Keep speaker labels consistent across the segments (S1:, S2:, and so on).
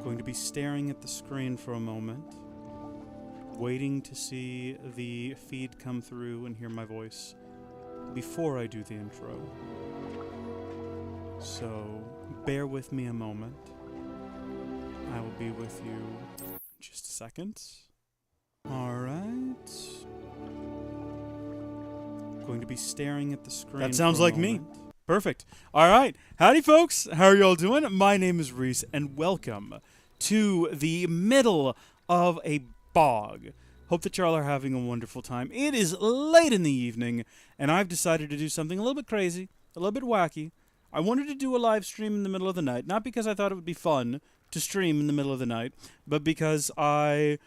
S1: Going to be staring at the screen for a moment, waiting to see the feed come through and hear my voice before I do the intro. So, bear with me a moment. I will be with you in just a second. Alright. Going to be staring at the screen. That sounds like me. Perfect. Alright. Howdy, folks. How are y'all doing? My name is Reese, and welcome to the middle of a bog. Hope that y'all are having a wonderful time. It is late in the evening, and I've decided to do something a little bit crazy, a little bit wacky. I wanted to do a live stream in the middle of the night, not because I thought it would be fun to stream in the middle of the night, but because I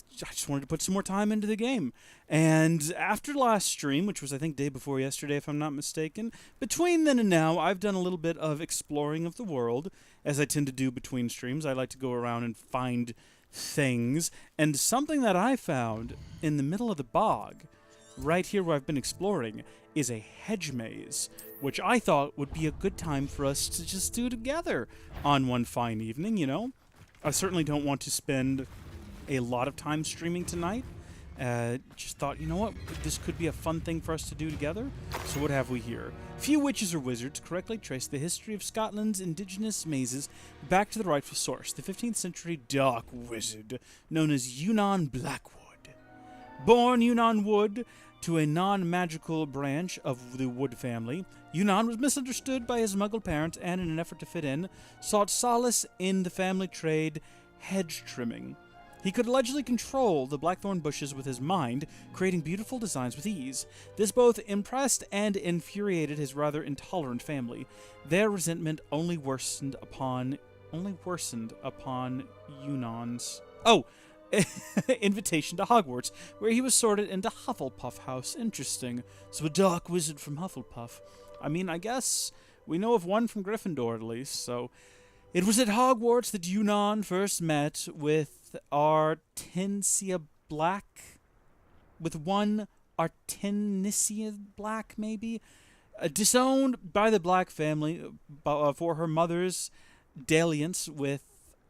S1: just wanted to put some more time into the game. And after last stream, which was I think day before yesterday if I'm not mistaken, between then and now I've done a little bit of exploring of the world, as I tend to do between streams. I like to go around and find things, and something that I found in the middle of the bog, right here where I've been exploring, is a hedge maze, which I thought would be a good time for us to just do together on one fine evening, you know? I certainly don't want to spend a lot of time streaming tonight. Just thought, you know what, this could be a fun thing for us to do together. So what have we here? Few witches or wizards correctly trace the history of Scotland's indigenous mazes back to the rightful source, the 15th century dark wizard known as Yunnan Blackwood. Born Yunnan Wood to a non-magical branch of the Wood family, Yunnan was misunderstood by his Muggle parents and, in an effort to fit in, sought solace in the family trade hedge trimming. He could allegedly control the blackthorn bushes with his mind, creating beautiful designs with ease. This both impressed and infuriated his rather intolerant family. Their resentment only worsened upon Yunnan's invitation to Hogwarts, where he was sorted into Hufflepuff House. Interesting. So a dark wizard from Hufflepuff. I mean, I guess we know of one from Gryffindor at least, so... It was at Hogwarts that Yunnan first met with Artemisia Black, with one Artemisia Black, maybe? Disowned by the Black family for her mother's dalliance with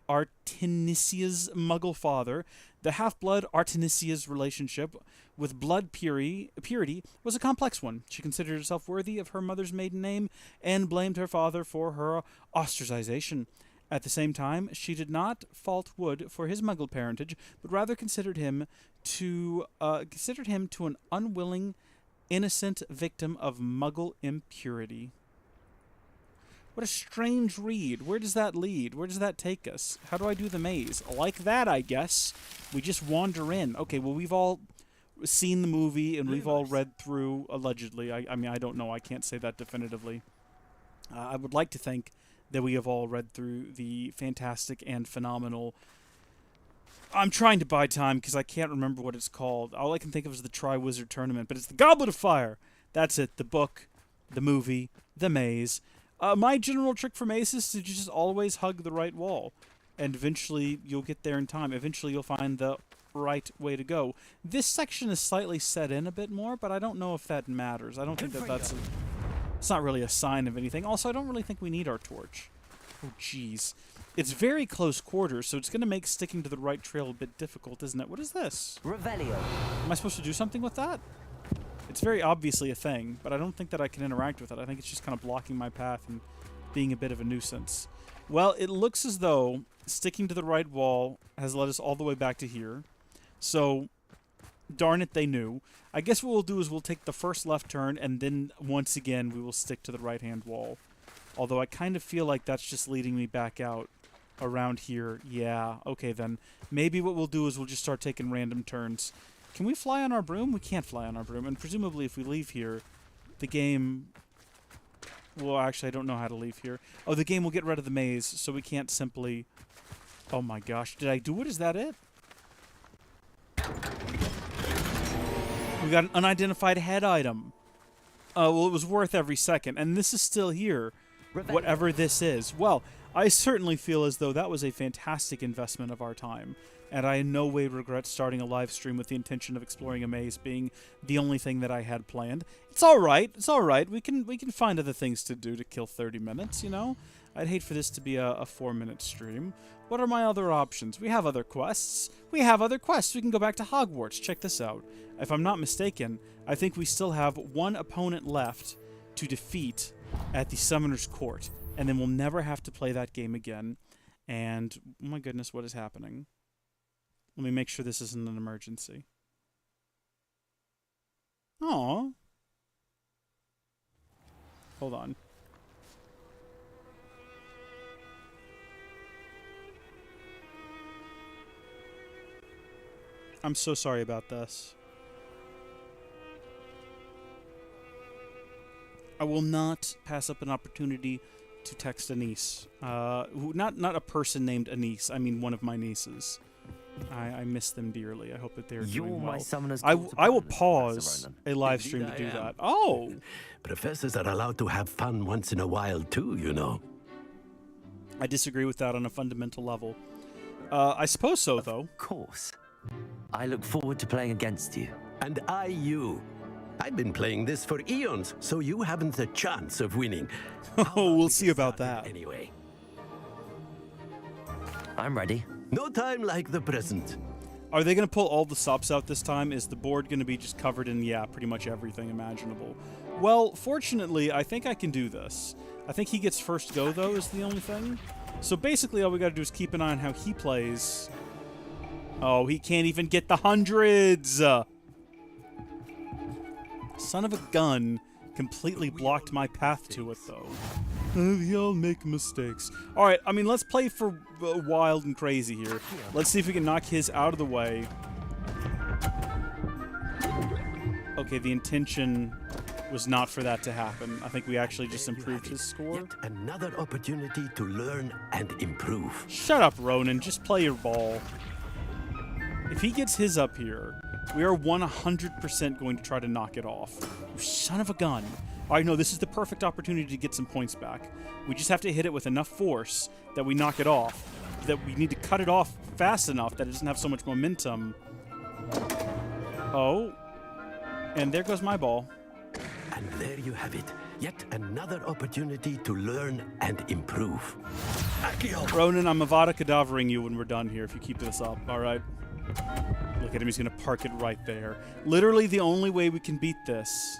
S1: Artemisia's Muggle father, the half-blood Artemisia's relationship with blood purity was a complex one. She considered herself worthy of her mother's maiden name and blamed her father for her ostracization. At the same time, she did not fault Wood for his Muggle parentage, but rather considered him to an unwilling, innocent victim of Muggle impurity. What a strange read. Where does that lead? Where does that take us? How do I do the maze? Like that, I guess. We just wander in. Okay, well, we've all seen the movie, and we've all read through, allegedly. I mean, I don't know. I can't say that definitively. I would like to think that we have all read through the fantastic and phenomenal... I'm trying to buy time because I can't remember what it's called. All I can think of is the Triwizard Tournament, but it's the Goblet of Fire. That's it. The book, the movie, the maze. My general trick for maze is to just always hug the right wall, and eventually you'll get there in time. Eventually you'll find the right way to go. This section is slightly set in a bit more, but I don't know if that matters. I don't think that that's... It's not really a sign of anything. Also, I don't really think we need our torch. Oh, jeez. It's very close quarters, so it's going to make sticking to the right trail a bit difficult, isn't it? What is this?
S2: Revelio.
S1: Am I supposed to do something with that? It's very obviously a thing, but I don't think that I can interact with it. I think it's just kind of blocking my path and being a bit of a nuisance. Well, it looks as though sticking to the right wall has led us all the way back to here. So, darn it, they knew. I guess what we'll do is we'll take the first left turn, and then, once again, we will stick to the right-hand wall. Although I kind of feel like that's just leading me back out around here. Yeah, okay then. Maybe what we'll do is we'll just start taking random turns. Can we fly on our broom? We can't fly on our broom. And presumably if we leave here, the game... Well, actually, I don't know how to leave here. Oh, the game will get rid of the maze, so we can't simply... Oh my gosh. Did I do it? Is that it? We got an unidentified head item. Well, it was worth every second. And this is still here. Whatever this is. Well, I certainly feel as though that was a fantastic investment of our time. and I in no way regret starting a live stream with the intention of exploring a maze being the only thing that I had planned. It's all right. It's all right. We can find other things to do to kill 30 minutes, you know? I'd hate for this to be a 4-minute stream. What are my other options? We have other quests. We can go back to Hogwarts. Check this out. If I'm not mistaken, I think we still have one opponent left to defeat at the Summoner's Court, and then we'll never have to play that game again. And, oh my goodness, what is happening? Let me make sure this isn't an emergency. Aww. Hold on. I'm so sorry about this. I will not pass up an opportunity to text a niece. Not a person named Anise. I mean one of my nieces. I miss them dearly. I hope that they're doing well. I will pause a live stream to do that. Oh!
S2: Professors are allowed to have fun once in a while too, you know.
S1: I disagree with that on a fundamental level. I suppose so, though.
S3: Of course. I look forward to playing against you.
S2: And I you. I've been playing this for eons, so you haven't a chance of winning.
S1: Oh, we'll see about that.
S2: Anyway.
S3: I'm ready.
S2: No time like the present.
S1: Are they going to pull all the stops out this time? Is the board going to be just covered in, yeah, pretty much everything imaginable? Well, fortunately, I think I can do this. I think he gets first go, though, is the only thing. So basically, all we got to do is keep an eye on how he plays. Oh, he can't even get the hundreds! Son of a gun completely blocked my path to it, though. We all make mistakes. Alright, I mean, let's play for wild and crazy here. Let's see if we can knock his out of the way. Okay, the intention was not for that to happen. I think we actually just improved his score.
S2: Yet another opportunity to learn and improve.
S1: Shut up, Ronan. Just play your ball. If he gets his up here, we are 100% going to try to knock it off. You son of a gun. Alright, no, this is the perfect opportunity to get some points back. We just have to hit it with enough force that we knock it off. That we need to cut it off fast enough that it doesn't have so much momentum. Oh. And there goes my ball.
S2: And there you have it. Yet another opportunity to learn and improve. Accio.
S1: Ronan, I'm Avada Kedavraing you when we're done here if you keep this up, alright? Look at him, he's gonna park it right there. Literally the only way we can beat this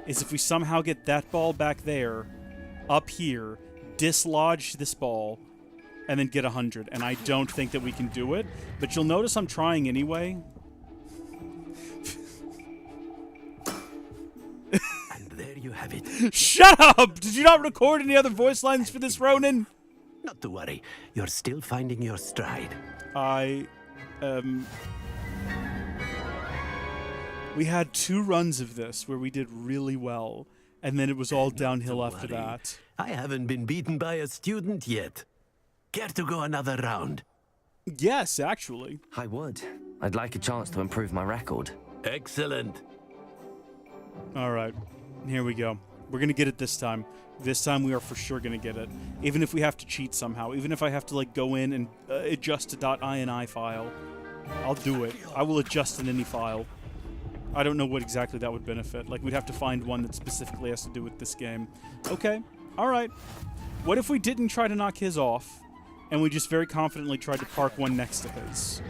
S1: is if we somehow get that ball back there, up here, dislodge this ball, and then get 100. And I don't think that we can do it, but you'll notice I'm trying anyway.
S2: And there you have it.
S1: Shut up! Did you not record any other voice lines for this, Ronan?
S2: Not to worry, you're still finding your stride.
S1: We had 2 runs of this where we did really well, and then it was all downhill after that.
S2: I haven't been beaten by a student yet. Care to go another round?
S1: Yes, actually.
S3: I would. I'd like a chance to improve my record.
S2: Excellent.
S1: Alright, here we go. We're gonna get it this time. This time we are for sure gonna get it. Even if we have to cheat somehow. Even if I have to, like, go in and adjust a .ini file. I'll do it. I will adjust in any file. I don't know what exactly that would benefit. Like, we'd have to find one that specifically has to do with this game. Okay. Alright. What if we didn't try to knock his off, and we just very confidently tried to park one next to his?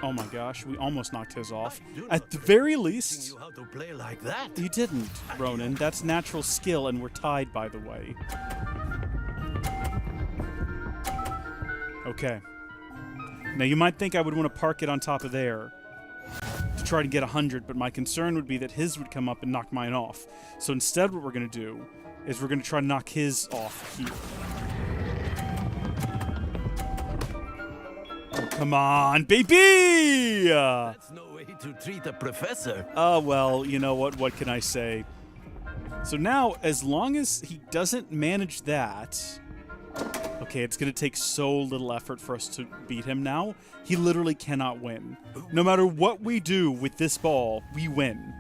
S1: Oh my gosh, we almost knocked his off. At the very least...
S2: How to play like that?
S1: You didn't, Ronan. That's natural skill, and we're tied, by the way. Okay. Now, you might think I would want to park it on top of there to try to get 100, but my concern would be that his would come up and knock mine off. So instead, what we're going to do is we're going to try to knock his off here. Oh, come on, baby!
S2: That's no way to treat a professor.
S1: Well, you know what? What can I say? So now, as long as he doesn't manage that... Okay, it's going to take so little effort for us to beat him now. He literally cannot win. No matter what we do with this ball, we win.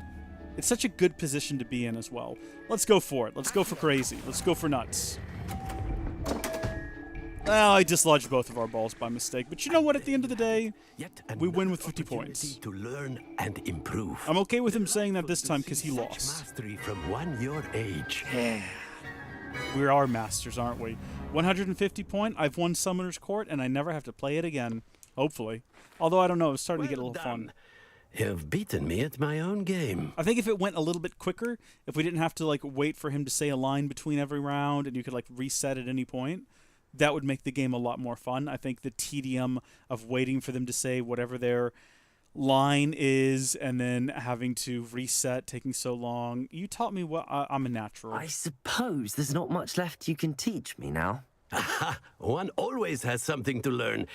S1: It's such a good position to be in as well. Let's go for it. Let's go for crazy. Let's go for nuts. Well, I dislodged both of our balls by mistake, but you know what? At the end of the day,
S2: Yet
S1: we win
S2: another
S1: with 50
S2: opportunity
S1: points.
S2: to learn and improve.
S1: I'm okay with him saying that
S2: Delightful
S1: this time
S2: to
S1: because
S2: see
S1: he
S2: such
S1: lost.
S2: Mastery from one your age.
S1: We are masters, aren't we? 150 point, I've won Summoner's Court, and I never have to play it again. Hopefully. Although, I don't know, it's starting to get a little fun.
S2: You've beaten me at my own game.
S1: I think if it went a little bit quicker, if we didn't have to, like, wait for him to say a line between every round, and you could, like, reset at any point, that would make the game a lot more fun. I think the tedium of waiting for them to say whatever their line is and then having to reset, taking so long. You taught me what I'm a natural.
S3: I suppose there's not much left you can teach me now.
S2: One always has something to learn.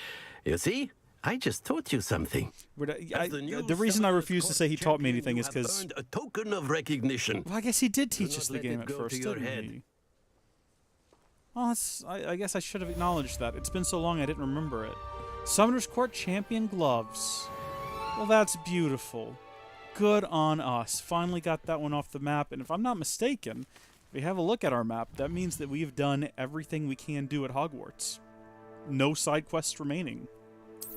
S2: You see, I just taught you something.
S1: The reason I refuse to say he taught me anything is because...
S2: earned a token of recognition.
S1: Well, I guess he did teach
S2: not
S1: us the
S2: let
S1: game
S2: it
S1: at
S2: go to
S1: first,
S2: your
S1: didn't
S2: head.
S1: he? Well, I guess I should have acknowledged that. It's been so long I didn't remember it. Summoner's Court Champion Gloves. Well, that's beautiful. Good on us. Finally got that one off the map, and if I'm not mistaken, if we have a look at our map, that means that we've done everything we can do at Hogwarts. No side quests remaining.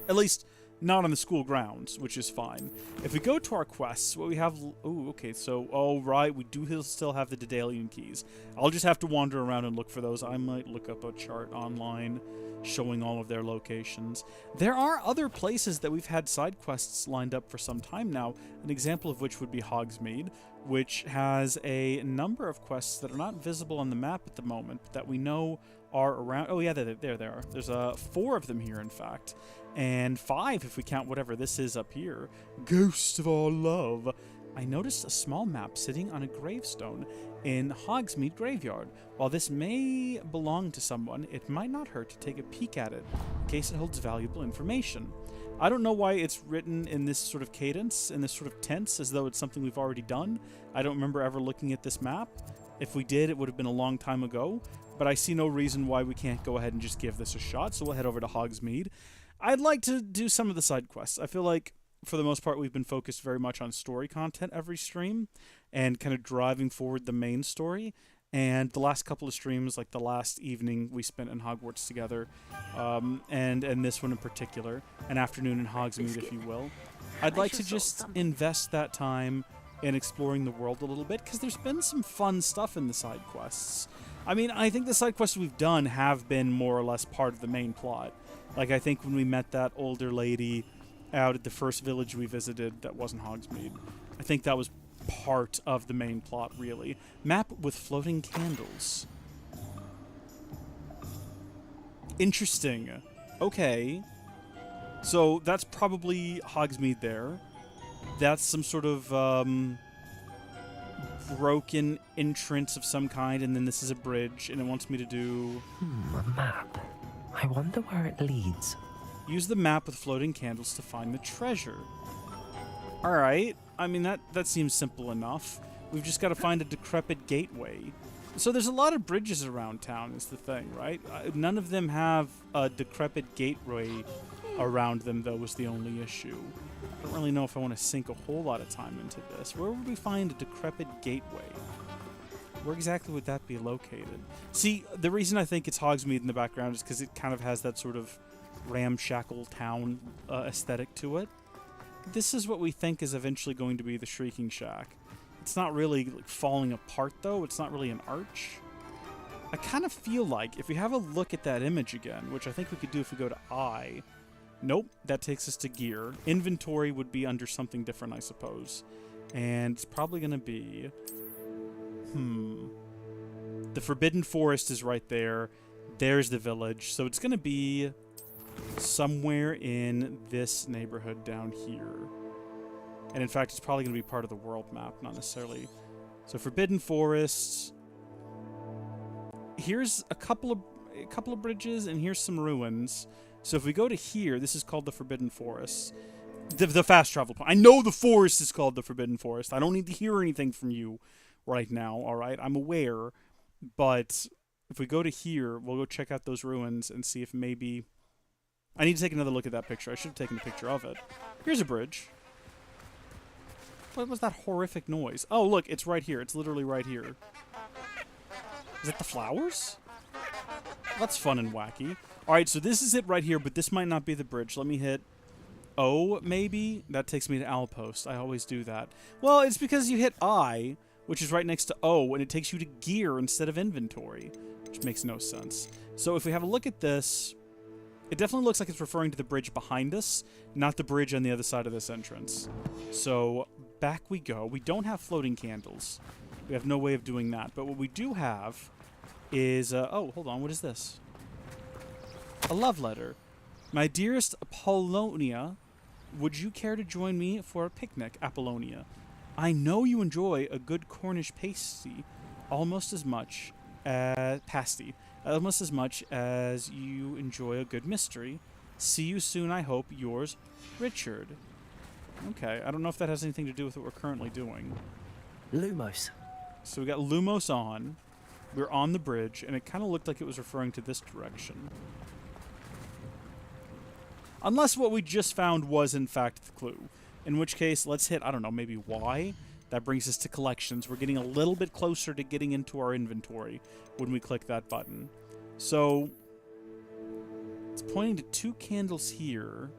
S1: At least, not on the school grounds, which is fine. If we go to our quests, what we have... Oh, okay, so... Oh, right, we do still have the Daedalian keys. I'll just have to wander around and look for those. I might look up a chart online showing all of their locations. There are other places that we've had side quests lined up for some time now, an example of which would be Hogsmeade, which has a number of quests that are not visible on the map at the moment, but that we know are around... Oh, yeah, there they are. There's 4 of them here, in fact. And 5 if we count whatever this is up here. Ghost of Our Love. I noticed a small map sitting on a gravestone in Hogsmeade Graveyard. While this may belong to someone, it might not hurt to take a peek at it, in case it holds valuable information. I don't know why it's written in this sort of cadence, in this sort of tense, as though it's something we've already done. I don't remember ever looking at this map. If we did, it would have been a long time ago. But I see no reason why we can't go ahead and just give this a shot, so we'll head over to Hogsmeade. I'd like to do some of the side quests. I feel like, for the most part, we've been focused very much on story content every stream and kind of driving forward the main story. And the last couple of streams, like the last evening we spent in Hogwarts together, and this one in particular, an afternoon in Hogsmeade, if you will, I'd like to just invest that time in exploring the world a little bit, because there's been some fun stuff in the side quests. I mean, I think the side quests we've done have been more or less part of the main plot. Like, I think when we met that older lady out at the first village we visited that wasn't Hogsmeade, I think that was part of the main plot, really. Map with floating candles. Interesting. Okay. So, that's probably Hogsmeade there. That's some sort of, broken entrance of some kind, and then this is a bridge, and it wants me to do...
S3: A map. I wonder where it leads.
S1: Use the map with floating candles to find the treasure. Alright, I mean, that seems simple enough. We've just got to find a decrepit gateway. So there's a lot of bridges around town, is the thing, right? None of them have a decrepit gateway around them, though, was the only issue. I don't really know if I want to sink a whole lot of time into this. Where would we find a decrepit gateway? Where exactly would that be located? See, the reason I think it's Hogsmeade in the background is because it kind of has that sort of ramshackle town aesthetic to it. This is what we think is eventually going to be the Shrieking Shack. It's not really like falling apart, though. It's not really an arch. I kind of feel like if we have a look at that image again, which I think we could do if we go to I... Nope, that takes us to gear. Inventory would be under something different, I suppose. And it's probably going to be... The Forbidden Forest is right there. There's the village. So it's going to be somewhere in this neighborhood down here. And in fact, it's probably going to be part of the world map, not necessarily... So Forbidden Forest... Here's a couple of bridges, and here's some ruins. So if we go to here, this is called the Forbidden Forest. The fast travel point. I know the forest is called the Forbidden Forest. I don't need to hear anything from you right now, alright? I'm aware. But if we go to here, we'll go check out those ruins and see if maybe... I need to take another look at that picture. I should have taken a picture of it. Here's a bridge. What was that horrific noise? Oh, look, it's right here. It's literally right here. Is that the flowers? That's fun and wacky. Alright, so this is it right here, but this might not be the bridge. Let me hit O, maybe? That takes me to Outpost. I always do that. Well, it's because you hit I, which is right next to O, and it takes you to gear instead of inventory, which makes no sense. So if we have a look at this, it definitely looks like it's referring to the bridge behind us, not the bridge on the other side of this entrance. So back we go. We don't have floating candles. We have no way of doing that. But what we do have is... oh, hold on. What is this? A love letter. My dearest Apollonia, would you care to join me for a picnic, Apollonia? I know you enjoy a good Cornish pasty almost as much as you enjoy a good mystery. See you soon, I hope. Yours, Richard. Okay, I don't know if that has anything to do with what we're currently doing.
S3: Lumos.
S1: So we got Lumos on. We're on the bridge, and it kind of looked like it was referring to this direction. Unless what we just found was, in fact, the clue. In which case, let's hit, I don't know, maybe Y? That brings us to collections. We're getting a little bit closer to getting into our inventory when we click that button. So, it's pointing to 2 candles here.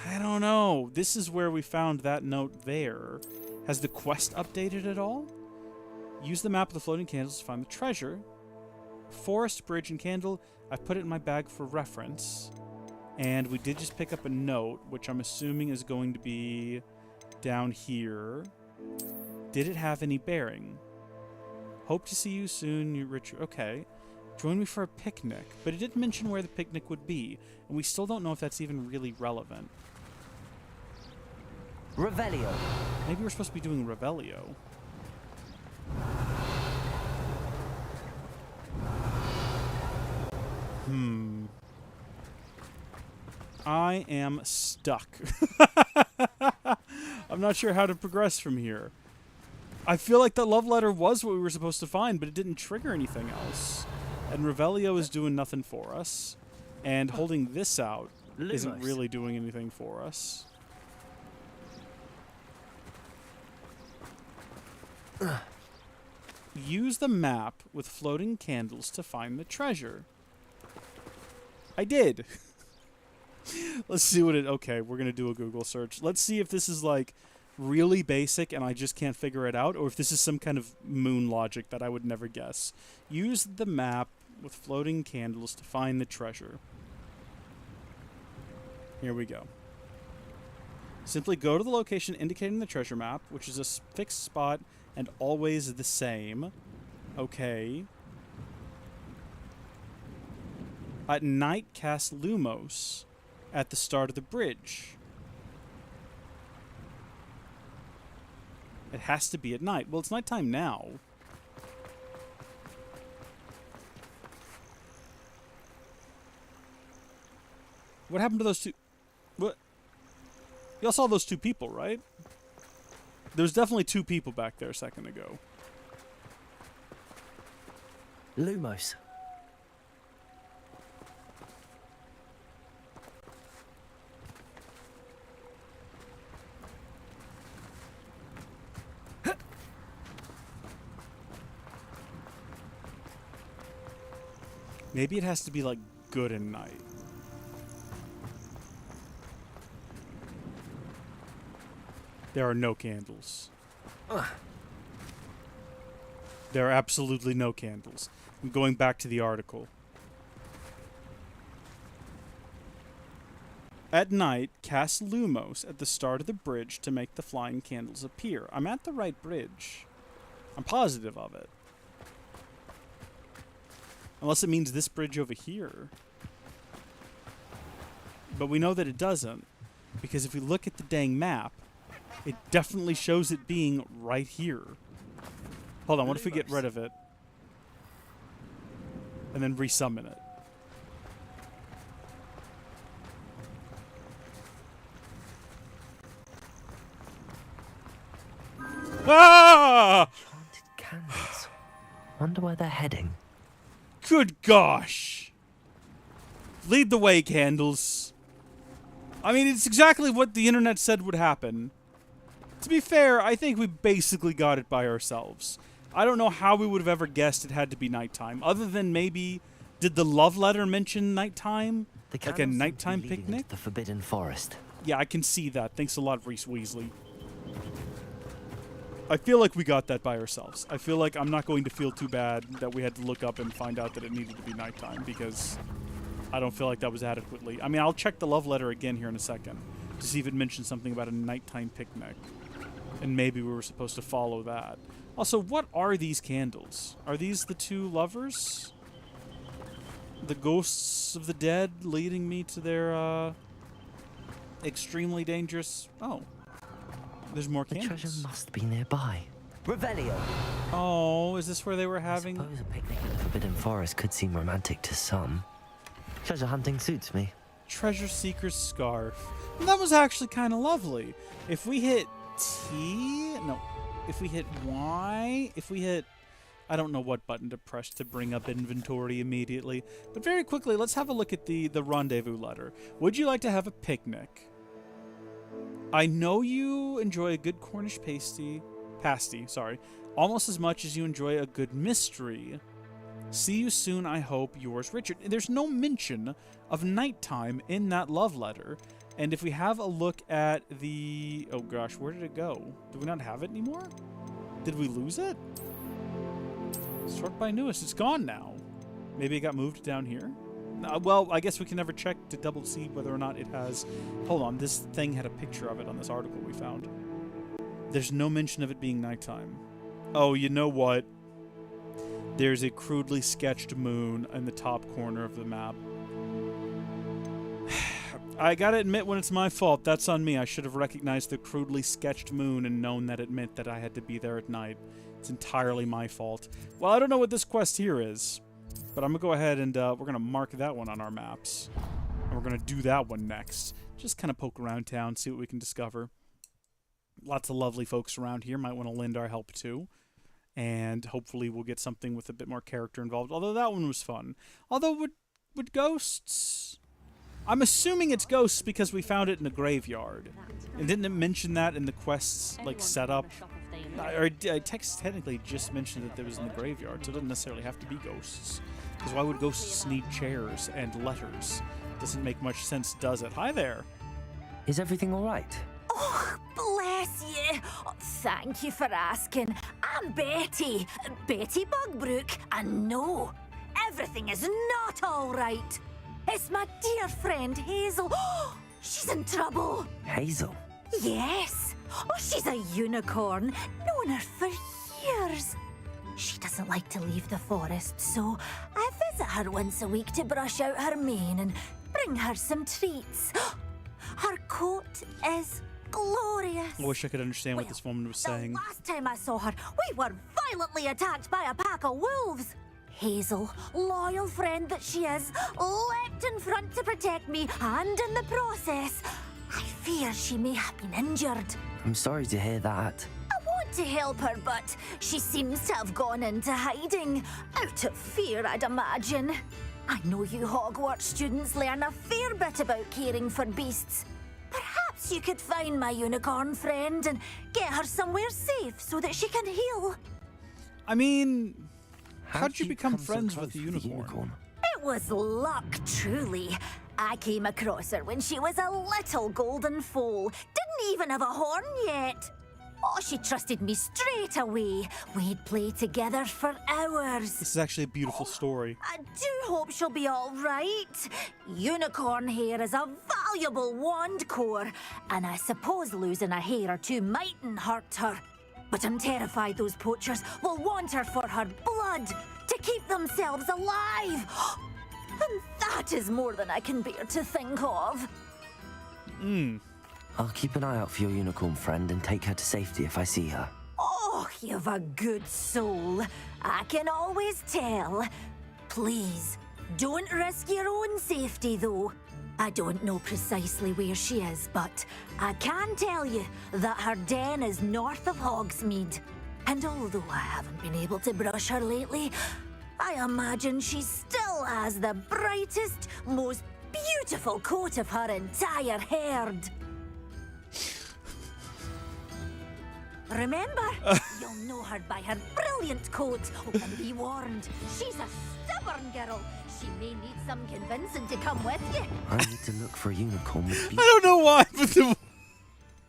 S1: I don't know. This is where we found that note there. Has the quest updated at all? Use the map of the floating candles to find the treasure. Forest, bridge, and candle. I've put it in my bag for reference. And we did just pick up a note, which I'm assuming is going to be down here. Did it have any bearing? Hope to see you soon, you Richard. Okay. Join me for a picnic. But it didn't mention where the picnic would be. And we still don't know if that's even really relevant.
S3: Revelio.
S1: Maybe we're supposed to be doing Revelio. I am stuck. I'm not sure how to progress from here. I feel like that love letter was what we were supposed to find, but it didn't trigger anything else. And Revelio is doing nothing for us. And holding this out isn't really doing anything for us. Use the map with floating candles to find the treasure. I did. Let's see what it... Okay, we're going to do a Google search. Let's see if this is, like, really basic and I just can't figure it out, or if this is some kind of moon logic that I would never guess. Use the map with floating candles to find the treasure. Here we go. Simply go to the location indicated in the treasure map, which is a fixed spot and always the same. Okay. At night, cast Lumos at the start of the bridge. It has to be at night. Well, it's nighttime now. What happened to those two? What? Y'all saw those 2 people, right? There's definitely 2 people back there a second ago.
S3: Lumos.
S1: Maybe it has to be, like, good at night. There are no candles. There are absolutely no candles. I'm going back to the article. At night, cast Lumos at the start of the bridge to make the flying candles appear. I'm at the right bridge. I'm positive of it. Unless it means this bridge over here. But we know that it doesn't. Because if we look at the dang map, it definitely shows it being right here. Hold on, what if we get rid of it? And then resummon it. Ah!
S3: Haunted candles. Wonder where they're heading.
S1: Good gosh. Lead the way, candles. I mean, it's exactly what the internet said would happen. To be fair, I think we basically got it by ourselves. I don't know how we would have ever guessed it had to be nighttime, other than maybe Did the love letter mention nighttime?
S3: The
S1: Like a
S3: candles seem to be
S1: nighttime
S3: leading
S1: picnic?
S3: to the Forbidden Forest.
S1: Yeah, I can see that. Thanks a lot, Reese Weasley. I feel like we got that by ourselves. I feel like I'm not going to feel too bad that we had to look up and find out that it needed to be nighttime, because I don't feel like that was adequately. I mean, I'll check the love letter again here in a second to see if it mentions something about a nighttime picnic. And maybe we were supposed to follow that. Also, what are these candles? Are these the two lovers? The ghosts of the dead leading me to their, extremely dangerous... Oh. There's more
S3: The
S1: candles.
S3: treasure must be nearby. Revelio!
S1: Oh, is this where they were
S3: I
S1: having...
S3: suppose a picnic in the Forbidden Forest could seem romantic to some. Treasure hunting suits me.
S1: Treasure Seeker's Scarf. And that was actually kind of lovely. If we hit T... No. If we hit Y... If we hit... I don't know what button to press to bring up inventory immediately. But very quickly, let's have a look at the rendezvous letter. Would you like to have a picnic? I know you enjoy a good Cornish pasty, almost as much as you enjoy a good mystery. See you soon, I hope. Yours, Richard. There's no mention of nighttime in that love letter. And if we have a look at the... Oh gosh, where did it go? Do we not have it anymore? Did we lose it? Sort by newest. It's gone now. Maybe it got moved down here? Well, I guess we can never check to double see whether or not it has... Hold on, this thing had a picture of it on this article we found. There's no mention of it being nighttime. Oh, you know what? There's a crudely sketched moon in the top corner of the map. I gotta admit when it's my fault. That's on me. I should have recognized the crudely sketched moon and known that it meant that I had to be there at night. It's entirely my fault. Well, I don't know what this quest here is, but I'm gonna go ahead and we're gonna mark that one on our maps. And we're gonna do that one next. Just kind of poke around town, see what we can discover. Lots of lovely folks around here. Might want to lend our help too. And hopefully we'll get something with a bit more character involved. Although that one was fun. Although would ghosts... I'm assuming it's ghosts because we found it in a graveyard. And didn't it mention that in the quest's like setup? Or text technically just mentioned that it was in the graveyard, so it doesn't necessarily have to be ghosts. Because why would ghosts need chairs and letters? Doesn't make much sense, does it? Hi there.
S3: Is everything all right?
S4: Oh, bless you. Oh, thank you for asking. I'm Betty. Betty Bugbrook. And no, everything is not all right. It's my dear friend Hazel. Oh, she's in trouble.
S3: Hazel?
S4: Yes. Oh, she's a unicorn. Known her for years. She doesn't like to leave the forest, so I visit her once a week to brush out her mane and bring her some treats. Her coat is glorious.
S1: I wish I could understand what this woman was saying.
S4: The last time I saw her, we were violently attacked by a pack of wolves. Hazel, loyal friend that she is, leapt in front to protect me, and in the process, I fear she may have been injured.
S3: I'm sorry to hear that.
S4: I want to help her, but she seems to have gone into hiding. Out of fear, I'd imagine. I know you Hogwarts students learn a fair bit about caring for beasts. Perhaps you could find my unicorn friend and get her somewhere safe so that she can heal.
S1: I mean,
S3: How
S1: how'd you
S3: did
S1: become
S3: so
S1: friends
S3: close
S1: with the unicorn?
S4: It was luck, truly. I came across her when she was a little golden foal. Didn't even have a horn yet. Oh, she trusted me straight away. We'd play together for hours.
S1: This is actually a beautiful story.
S4: I do hope she'll be all right. Unicorn hair is a valuable wand core, and I suppose losing a hair or two mightn't hurt her. But I'm terrified those poachers will want her for her blood, to keep themselves alive. And that is more than I can bear to think of.
S3: I'll keep an eye out for your unicorn friend and take her to safety if I see her.
S4: Oh, you've a good soul. I can always tell. Please, don't risk your own safety, though. I don't know precisely where she is, but I can tell you that her den is north of Hogsmeade. And although I haven't been able to brush her lately, I imagine she still has the brightest, most beautiful coat of her entire herd. Remember, you'll know her by her brilliant coat. Oh, and be warned, she's a stubborn girl. She may need some convincing to come with you.
S3: I need to look for a unicorn with
S1: I don't know why, but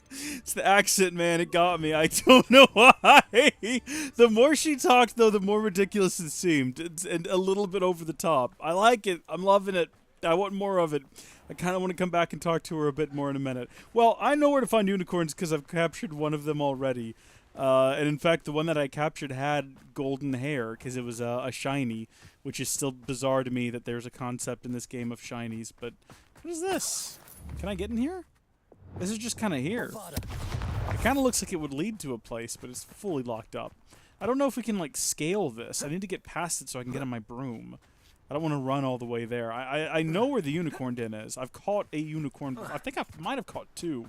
S1: it's the accent, man. It got me. I don't know why. The more she talked, though, the more ridiculous it seemed. And a little bit over the top. I like it. I'm loving it. I want more of it. I kind of want to come back and talk to her a bit more in a minute. Well, I know where to find unicorns because I've captured one of them already. And in fact, the one that I captured had golden hair because it was a shiny, which is still bizarre to me that there's a concept in this game of shinies. But what is this? Can I get in here? This is just kind of here. It kind of looks like it would lead to a place, but it's fully locked up. I don't know if we can, like, scale this. I need to get past it so I can get on my broom. I don't want to run all the way there. I know where the unicorn den is. I've caught a unicorn. I think I might have caught two.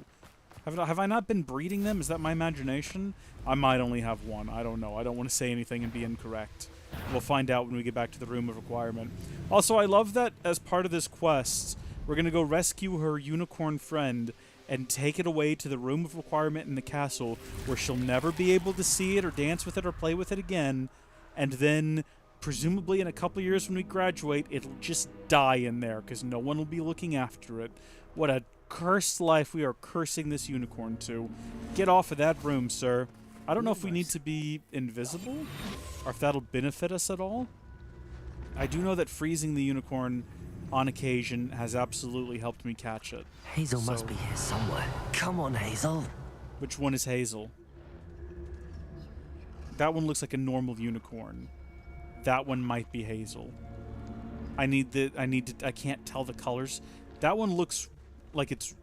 S1: Have I not been breeding them? Is that my imagination? I might only have one. I don't know. I don't want to say anything and be incorrect. We'll find out when we get back to the Room of Requirement. Also, I love that as part of this quest, we're going to go rescue her unicorn friend and take it away to the Room of Requirement in the castle, where she'll never be able to see it or dance with it or play with it again. And then, presumably in a couple years when we graduate, it'll just die in there, because no one will be looking after it. What a cursed life we are cursing this unicorn to. Get off of that broom, sir. I don't know if we need to be invisible, or if that'll benefit us at all. I do know that freezing the unicorn on occasion has absolutely helped me catch it.
S3: Hazel must be here somewhere. Come on, Hazel.
S1: Which one is Hazel? That one looks like a normal unicorn. That one might be Hazel. I can't tell the colors. That one looks like it's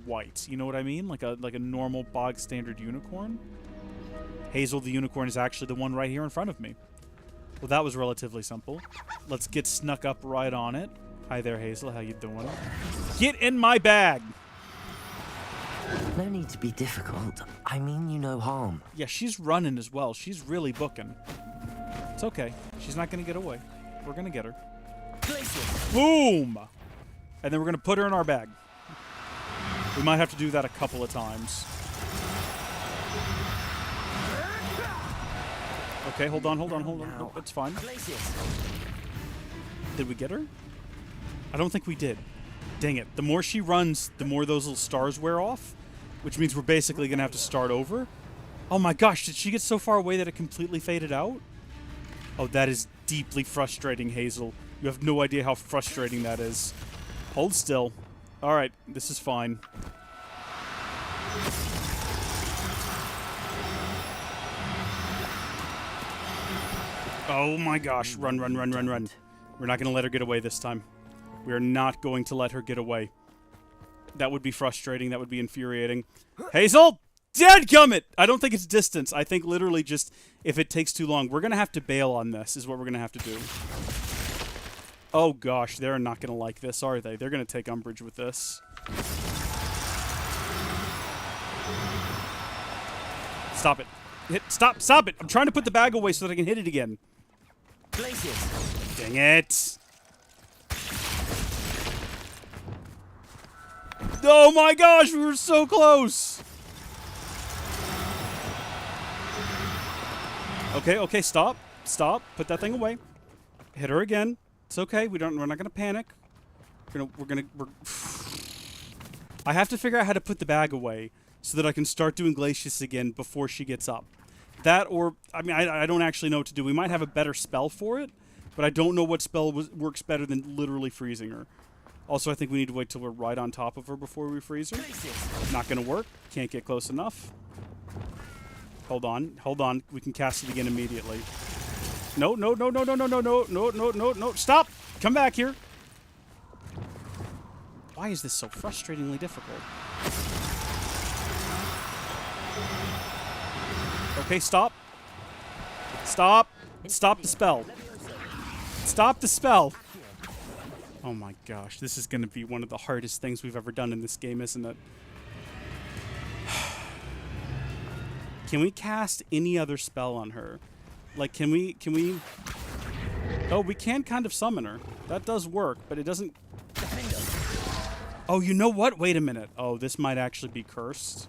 S1: white. You know what I mean? Like a normal bog standard unicorn. Hazel the unicorn is actually the one right here in front of me. Well, that was relatively simple. Let's get snuck up right on it. Hi there, Hazel. How you doing? Get in my bag!
S3: No need to be difficult. I mean you no harm.
S1: Yeah, she's running as well. She's really booking. It's okay. She's not going to get away. We're going to get her. Boom! And then we're going to put her in our bag. We might have to do that a couple of times. Okay, hold on. Nope, it's fine. Did we get her? I don't think we did. Dang it. The more she runs, the more those little stars wear off, which means we're basically going to have to start over. Oh my gosh, did she get so far away that it completely faded out? Oh, that is deeply frustrating, Hazel. You have no idea how frustrating that is. Hold still. Alright, this is fine. Oh my gosh, run. We're not going to let her get away this time. We are not going to let her get away. That would be frustrating. That would be infuriating. Hazel! Dadgummit! I don't think it's distance. I think literally just if it takes too long. We're going to have to bail on this is what we're going to have to do. Oh gosh, they're not going to like this, are they? They're going to take umbrage with this. Stop it. Stop it! I'm trying to put the bag away so that I can hit it again. Dang it! Oh my gosh, we were so close! Okay, stop. Put that thing away. Hit her again. It's okay. We're not gonna panic. I have to figure out how to put the bag away so that I can start doing Glacius again before she gets up. That or, I mean, I don't actually know what to do. We might have a better spell for it, but I don't know what spell works better than literally freezing her. Also, I think we need to wait till we're right on top of her before we freeze her. Not gonna work. Can't get close enough. Hold on. We can cast it again immediately. No. Stop! Come back here. Why is this so frustratingly difficult? Okay, stop. Stop the spell. Stop the spell. Oh my gosh, this is going to be one of the hardest things we've ever done in this game, isn't it? Can we cast any other spell on her? Like, can we... Oh, we can kind of summon her. That does work, but it doesn't... Oh, you know what? Wait a minute. Oh, this might actually be cursed.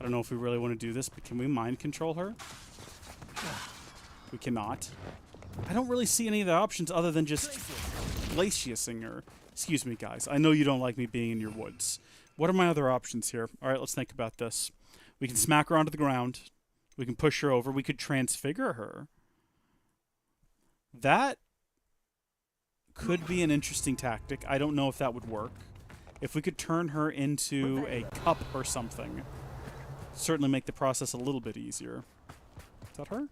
S1: don't know if we really want to do this, but can we mind control her? We cannot. I don't really see any of the options other than just glaciusing her. Excuse me, guys. I know you don't like me being in your woods. What are my other options here? All right, let's think about this. We can smack her onto the ground. We can push her over. We could transfigure her. That could be an interesting tactic. I don't know if that would work. If we could turn her into a cup or something, certainly make the process a little bit easier. Is that her?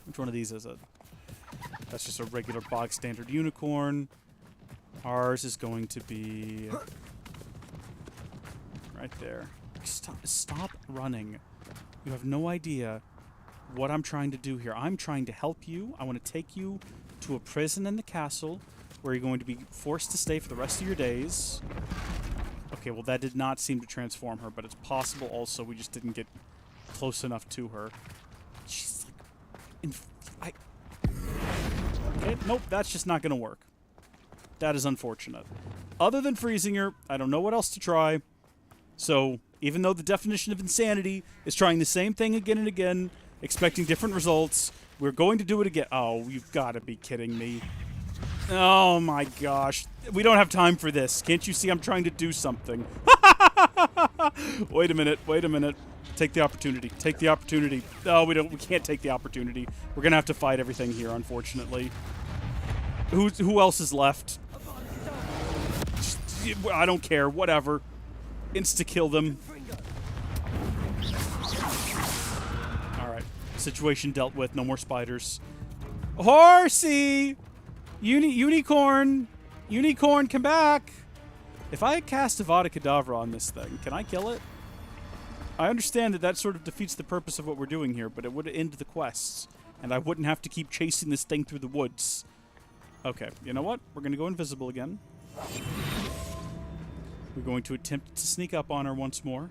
S1: Which one of these is it? That's just a regular bog standard unicorn. Ours is going to be right there. Stop running. You have no idea what I'm trying to do here. I'm trying to help you. I want to take you to a prison in the castle where you're going to be forced to stay for the rest of your days. Okay, well, that did not seem to transform her, but it's possible also we just didn't get close enough to her. She's like... Okay, nope, that's just not going to work. That is unfortunate. Other than freezing her, I don't know what else to try. So, even though the definition of insanity is trying the same thing again and again, expecting different results, we're going to do it again. Oh, you've got to be kidding me. Oh my gosh. We don't have time for this. Can't you see I'm trying to do something? Wait a minute. Wait a minute. Take the opportunity. Take the opportunity. No, we can't take the opportunity. We're going to have to fight everything here, unfortunately. Who else is left? I don't care. Whatever. Insta-kill them. Alright. Situation dealt with. No more spiders. Horsey! Unicorn! Unicorn, come back! If I cast Avada Kedavra on this thing, can I kill it? I understand that sort of defeats the purpose of what we're doing here, but it would end the quests. And I wouldn't have to keep chasing this thing through the woods. Okay, you know what? We're going to go invisible again. We're going to attempt to sneak up on her once more.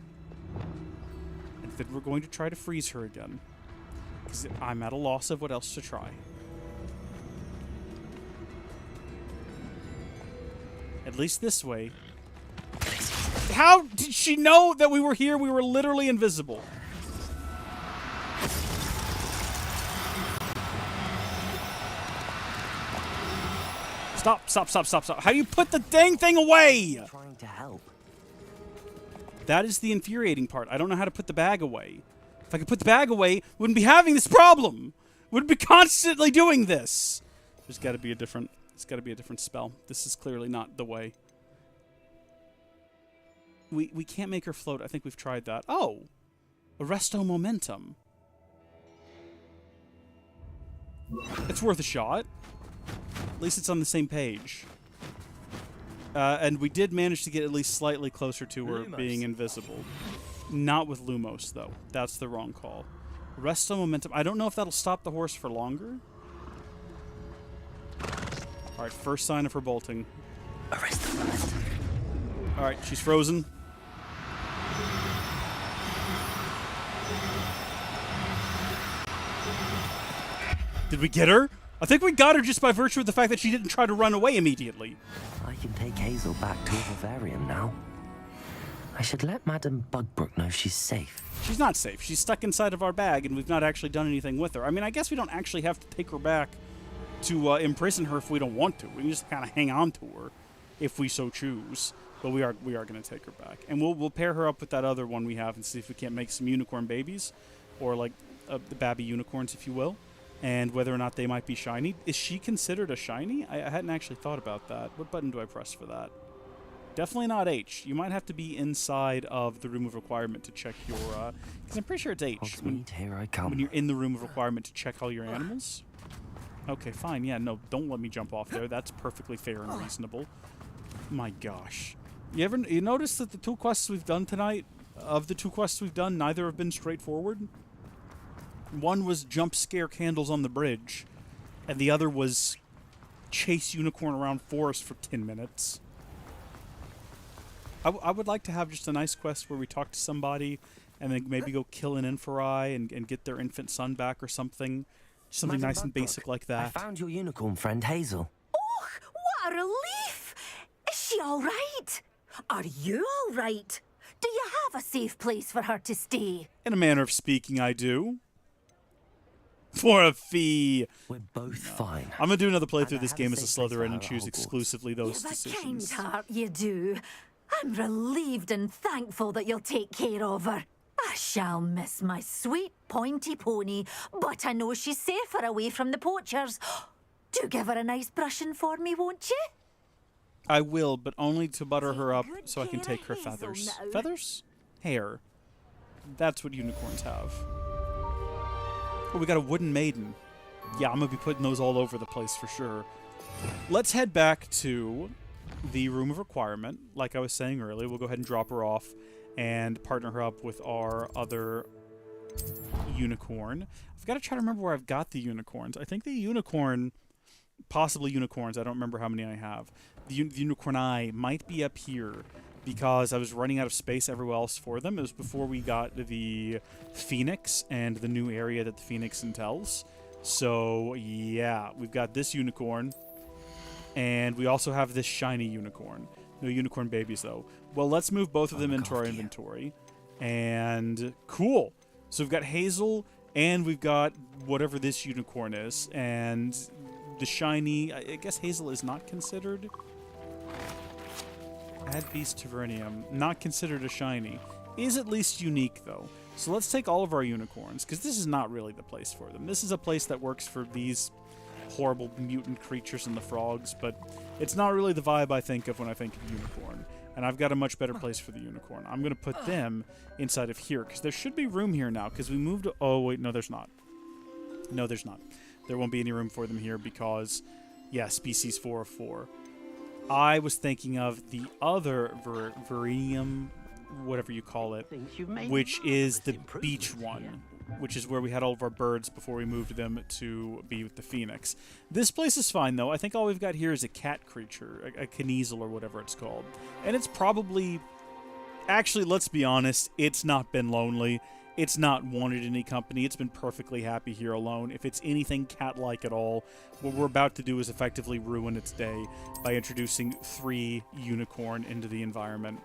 S1: And then we're going to try to freeze her again. Because I'm at a loss of what else to try. At least this way. How did she know that we were here? We were literally invisible. Stop, stop, stop, stop, stop. How do you put the dang thing away?
S3: Trying to help.
S1: That is the infuriating part. I don't know how to put the bag away. If I could put the bag away, we wouldn't be having this problem. We wouldn't be constantly doing this. There's got to be a different... It's got to be a different spell. This is clearly not the way. We can't make her float. I think we've tried that. Oh! Arresto Momentum. It's worth a shot. At least it's on the same page. And we did manage to get at least slightly closer to her being invisible. Not with Lumos, though. That's the wrong call. Arresto Momentum. I don't know if that'll stop the horse for longer. Alright, first sign of her bolting. Alright, she's frozen. Did we get her? I think we got her just by virtue of the fact that she didn't try to run away immediately.
S3: I can take Hazel back to a vivarium now. I should let Madame Bugbrook know she's safe.
S1: She's not safe. She's stuck inside of our bag, and we've not actually done anything with her. I mean, I guess we don't actually have to take her back to imprison her if we don't want to. We can just kind of hang on to her if we so choose. But we are going to take her back. And we'll pair her up with that other one we have and see if we can't make some unicorn babies. Or, like, the babby unicorns, if you will. And whether or not they might be shiny. Is she considered a shiny? I hadn't actually thought about that. What button do I press for that? Definitely not H. You might have to be inside of the room of requirement to check your... Because I'm pretty sure it's H.
S3: Hogsmeade, here I come.
S1: When you're in the room of requirement to check all your animals. Okay, fine. Yeah, no, don't let me jump off there. That's perfectly fair and reasonable. My gosh. You notice that the two quests we've done tonight, of the two quests we've done, neither have been straightforward? One was jump scare candles on the bridge, and the other was chase unicorn around forest for 10 minutes. I would like to have just a nice quest where we talk to somebody and then maybe go kill an Inferi and get their infant son back or something. Something nice and basic like that.
S3: I found your unicorn friend, Hazel.
S4: Oh, what a relief! Is she all right? Are you all right? Do you have a safe place for her to stay?
S1: In a manner of speaking, I do. For a fee.
S3: We're both fine.
S1: I'm gonna do another playthrough
S3: And
S1: of this
S3: I have a
S1: game as a
S3: safe place for
S1: Slytherin
S3: her
S1: and
S3: at
S1: choose
S3: Hogwarts.
S1: exclusively those
S4: You've a kind
S1: decisions.
S4: heart, you do. I'm relieved and thankful that you'll take care of her. I shall miss my sweet pointy pony, but I know she's safer away from the poachers. Do give her a nice brushing for me, won't you?
S1: I will, but only to butter her up
S4: good
S1: so I can
S4: care
S1: take her
S4: of Hazel
S1: feathers.
S4: now.
S1: Feathers? Hair. That's what unicorns have. Oh, we got a wooden maiden. Yeah, I'm gonna be putting those all over the place for sure. Let's head back to the room of requirement. Like I was saying earlier, we'll go ahead and drop her off and partner her up with our other unicorn. I've got to try to remember where I've got the unicorns. I think the unicorn, possibly unicorns, I don't remember how many I have. The unicorn eye might be up here because I was running out of space everywhere else for them. It was before we got the Phoenix and the new area that the Phoenix entails. So, yeah, we've got this unicorn, and we also have this shiny unicorn. No unicorn babies, though. Well, let's move both of them into our inventory. And cool. So we've got Hazel, and we've got whatever this unicorn is. And the shiny, I guess Hazel is not considered. Add Beast Tavernum. Not considered a shiny. Is at least unique, though. So let's take all of our unicorns, because this is not really the place for them. This is a place that works for these horrible mutant creatures and the frogs, but it's not really the vibe I think of when I think of unicorn. And I've got a much better place for the unicorn. I'm going to put them inside of here, because there should be room here now, because we moved... Oh, wait, no, there's not. No, there's not. There won't be any room for them here because, yeah, species 4 of 4. I was thinking of the other Verenium, whatever you call it, which is the beach one, which is where we had all of our birds before we moved them to be with the Phoenix. This place is fine, though. I think all we've got here is a cat creature, a Kniezel or whatever it's called. And it's probably... Actually, let's be honest, it's not been lonely. It's not wanted any company. It's been perfectly happy here alone. If it's anything cat-like at all, what we're about to do is effectively ruin its day by introducing 3 unicorn into the environment.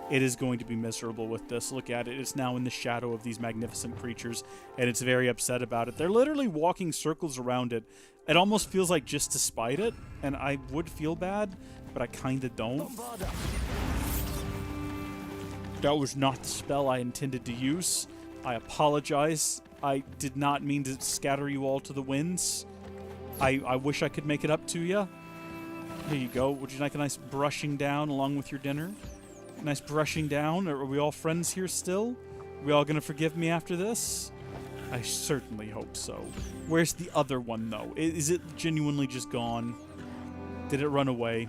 S1: It is going to be miserable with this. Look at it. It's now in the shadow of these magnificent creatures, and it's very upset about it. They're literally walking circles around it. It almost feels like just to spite it, and I would feel bad, but I kind of don't. That was not the spell I intended to use. I apologize. I did not mean to scatter you all to the winds. I wish I could make it up to you. Here you go. Would you like a nice brushing down along with your dinner? Nice brushing down. Are we all friends here still? Are we all going to forgive me after this? I certainly hope so. Where's the other one, though? Is it genuinely just gone? Did it run away?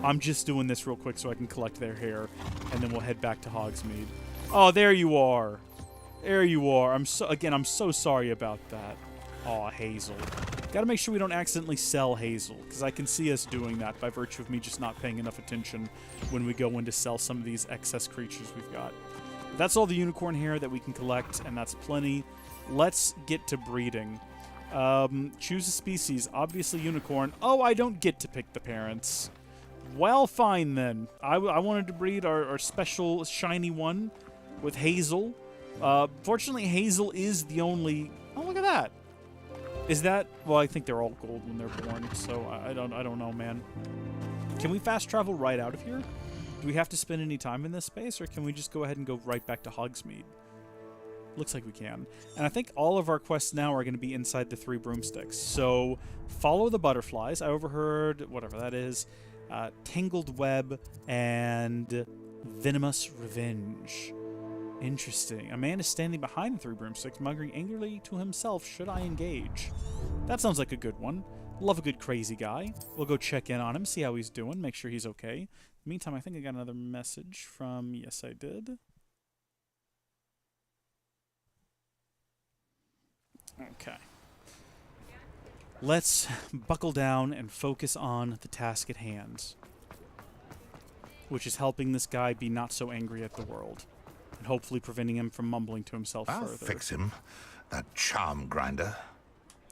S1: I'm just doing this real quick so I can collect their hair, and then we'll head back to Hogsmeade. Oh, there you are. There you are. I'm so sorry about that. Aw, Hazel. Gotta make sure we don't accidentally sell Hazel, because I can see us doing that by virtue of me just not paying enough attention when we go in to sell some of these excess creatures we've got. That's all the unicorn hair that we can collect, and that's plenty. Let's get to breeding. Choose a species. Obviously unicorn. Oh, I don't get to pick the parents. Well, fine then. I wanted to breed our special shiny one with Hazel. Fortunately, Hazel is the only... Oh, look at that. Is that... Well, I think they're all gold when they're born, so I don't know, man. Can we fast travel right out of here? Do we have to spend any time in this space, or can we just go ahead and go right back to Hogsmeade? Looks like we can. And I think all of our quests now are going to be inside the 3 broomsticks. So, follow the butterflies. I overheard whatever that is. Tangled Web and Venomous Revenge. Interesting. A man is standing behind the 3 broomsticks, muttering angrily to himself, should I engage? That sounds like a good one. Love a good crazy guy. We'll go check in on him, see how he's doing, make sure he's okay. In the meantime, I think I got another message from... Yes, I did. Okay. Let's buckle down and focus on the task at hand, which is helping this guy be not so angry at the world, and hopefully preventing him from mumbling to himself
S5: I'll
S1: further.
S5: fix him, that charm grinder.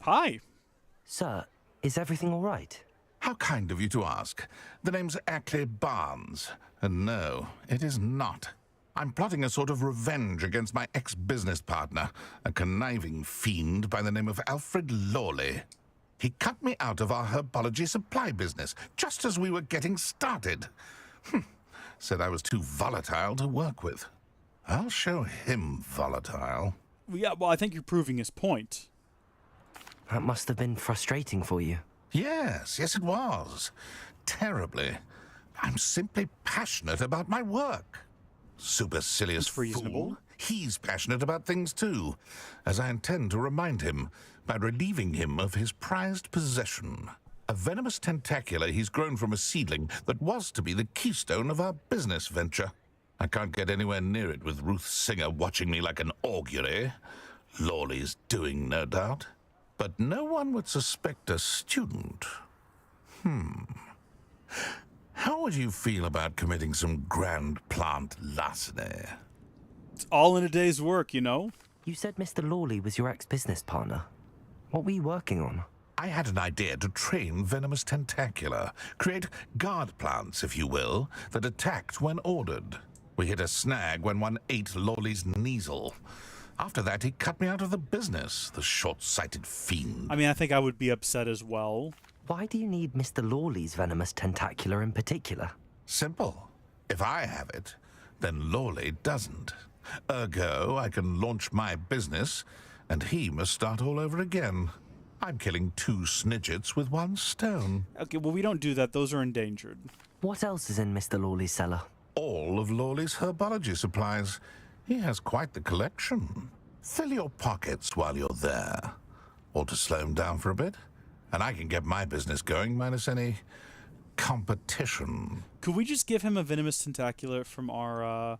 S1: Hi.
S3: Sir, is everything all right?
S5: How kind of you to ask. The name's Ackley Barnes, and no, it is not. I'm plotting a sort of revenge against my ex-business partner, a conniving fiend by the name of Alfred Lawley. He cut me out of our herbology supply business just as we were getting started. Said I was too volatile to work with. I'll show him volatile.
S1: Yeah, well, I think you're proving his point.
S3: That must have been frustrating for you.
S5: Yes, it was. Terribly. I'm simply passionate about my work. Supercilious
S1: That's reasonable.
S5: fool. He's passionate about things too, as I intend to remind him by relieving him of his prized possession. A venomous tentacula he's grown from a seedling that was to be the keystone of our business venture. I can't get anywhere near it with Ruth Singer watching me like an augury. Lawley's doing, no doubt. But no one would suspect a student. How would you feel about committing some grand plant larceny?
S1: It's all in a day's work, you know?
S3: You said Mr. Lawley was your ex-business partner. What were you working on?
S5: I had an idea to train venomous tentacula, create guard plants, if you will, that attacked when ordered. We hit a snag when one ate Lawley's Kneasel. After that, he cut me out of the business, the short-sighted fiend.
S1: I mean, I think I would be upset as well.
S3: Why do you need Mr. Lawley's venomous tentacula in particular?
S5: Simple. If I have it, then Lawley doesn't. Ergo, I can launch my business, and he must start all over again. I'm killing 2 snidgets with 1 stone.
S1: Okay, well, we don't do that. Those are endangered.
S3: What else is in Mr. Lawley's cellar?
S5: All of Lawley's herbology supplies. He has quite the collection. Fill your pockets while you're there. Or to slow him down for a bit. And I can get my business going minus any competition.
S1: Could we just give him a venomous tentacula from our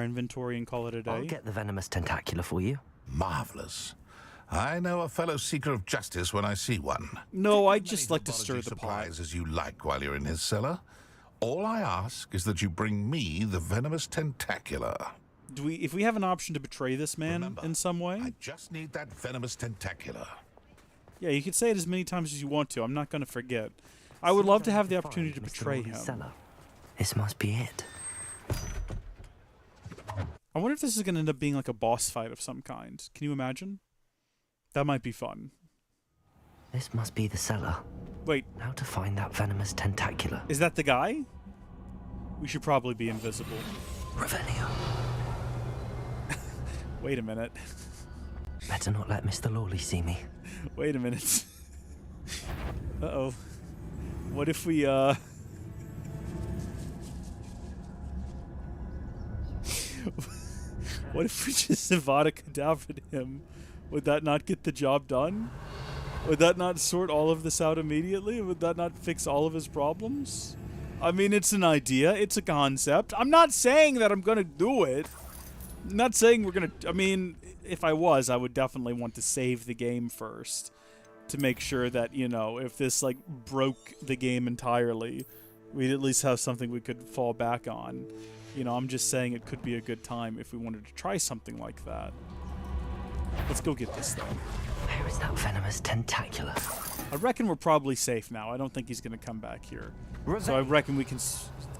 S1: inventory and call it a day?
S3: I'll get the venomous tentacula for you.
S5: Marvelous. I know a fellow seeker of justice when I see one.
S1: No, I
S5: Take as
S1: just
S5: many
S1: like to stir
S5: herbology
S1: the pot.
S5: supplies as you like while you're in his cellar. All I ask is that you bring me the venomous tentacula.
S1: If we have an option to betray this man
S5: Remember,
S1: in some way?
S5: I just need that venomous tentacula.
S1: Yeah, you can say it as many times as you want to. I'm not going to forget. I would love to have the opportunity to
S3: Mr.
S1: betray
S3: Lawley's
S1: him.
S3: cellar. This must be it.
S1: I wonder if this is going to end up being like a boss fight of some kind. Can you imagine? That might be fun.
S3: This must be the cellar.
S1: Wait,
S3: Now to find that venomous tentacula.
S1: is that the guy? We should probably be invisible.
S3: Revelio.
S1: Wait a minute.
S3: Better not let Mr. Lawley see me.
S1: Wait a minute. Uh-oh. What if we, what if we just Avada Kedavra him? Would that not get the job done? Would that not sort all of this out immediately? Would that not fix all of his problems? I mean, it's an idea. It's a concept. I'm not saying that I'm gonna do it. I'm not saying we're gonna... I mean, if I was, I would definitely want to save the game first. To make sure that, you know, if this, like, broke the game entirely, we'd at least have something we could fall back on. You know, I'm just saying it could be a good time if we wanted to try something like that. Let's go get this, though.
S3: Where is that venomous tentacula?
S1: I reckon we're probably safe now. I don't think he's going to come back here. So I reckon we can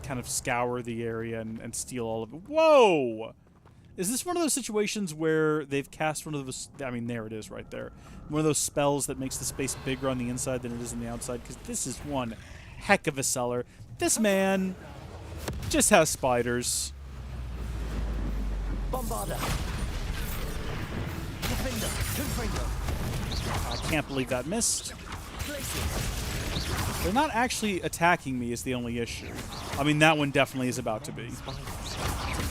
S1: kind of scour the area and steal all of it. Whoa! Is this one of those situations where they've cast one of those... I mean, there it is right there. One of those spells that makes the space bigger on the inside than it is on the outside? Because this is one heck of a cellar. This man just has spiders.
S3: Bombarder.
S1: I can't believe that missed. They're not actually attacking me is the only issue. I mean, that one definitely is about to be.
S3: It's a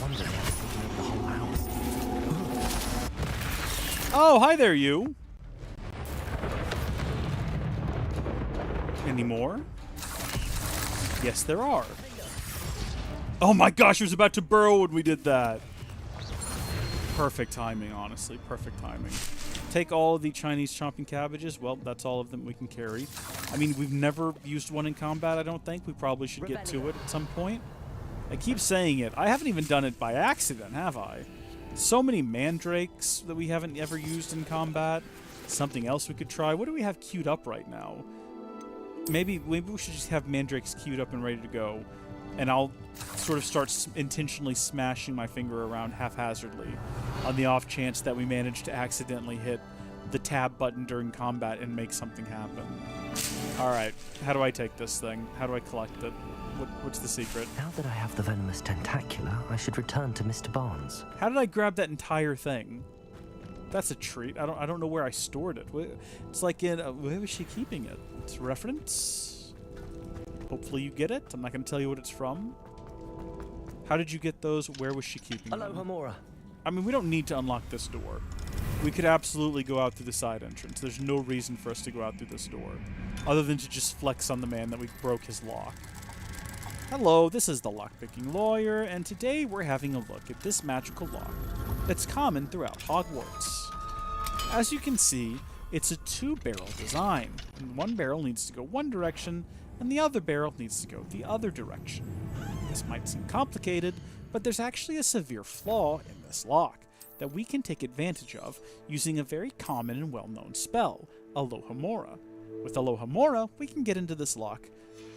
S3: wonder they haven't taken over the whole house.
S1: Oh, hi there, you. Any more? Yes, there are. Oh my gosh, I was about to burrow when we did that. Perfect timing, honestly. Perfect timing. Take all of the Chinese chomping cabbages. Well, that's all of them we can carry. I mean, we've never used one in combat, I don't think. We probably should get to it at some point. I keep saying it. I haven't even done it by accident, have I? So many mandrakes that we haven't ever used in combat. Something else we could try. What do we have queued up right now? Maybe we should just have mandrakes queued up and ready to go. and I'll sort of start intentionally smashing my finger around haphazardly on the off chance that we manage to accidentally hit the tab button during combat and make something happen. Alright, how do I take this thing? How do I collect it? What's the secret?
S3: Now that I have the venomous tentacula, I should return to Mr. Barnes.
S1: How did I grab that entire thing? That's a treat. I don't know where I stored it. It's like in where was she keeping it? It's reference. Hopefully you get it. I'm not going to tell you what it's from. How did you get those? Where was she keeping them?
S3: Hello, Homura.
S1: I mean, we don't need to unlock this door. We could absolutely go out through the side entrance. There's no reason for us to go out through this door, other than to just flex on the man that we broke his lock. Hello, this is the Lockpicking Lawyer, and today we're having a look at this magical lock that's common throughout Hogwarts. As you can see, it's a two-barrel design, and one barrel needs to go one direction, and the other barrel needs to go the other direction. This might seem complicated, but there's actually a severe flaw in this lock that we can take advantage of using a very common and well-known spell, Alohomora. With Alohomora, we can get into this lock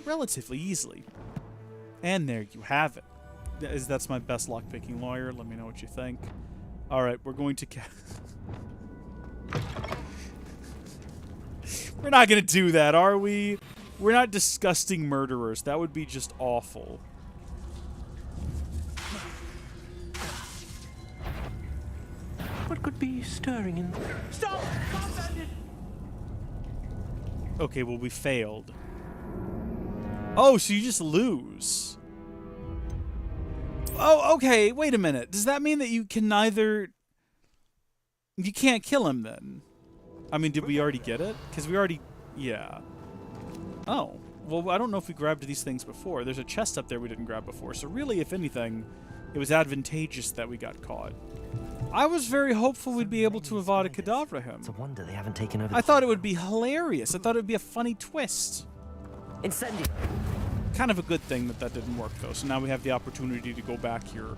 S1: relatively easily. And there you have it. That's my best lockpicking lawyer. Let me know what you think. Alright, we're going to... We're not going to do that, are we? We're not disgusting murderers. That would be just awful.
S3: What could be stirring in...
S2: Stop!
S1: Okay, well, we failed. Oh, so you just lose. Oh, okay, wait a minute. Does that mean that you can neither... You can't kill him, then? I mean, did we already get it? Because we already... Yeah. Oh. Well, I don't know if we grabbed these things before. There's a chest up there we didn't grab before. So really, if anything, it was advantageous that we got caught. I was very hopeful we'd be able to Avada Kedavra him.
S3: It's a wonder they haven't taken over.
S1: I thought it would be hilarious. I thought it would be a funny twist.
S3: Incendio.
S1: Kind of a good thing that that didn't work, though. So now we have the opportunity to go back here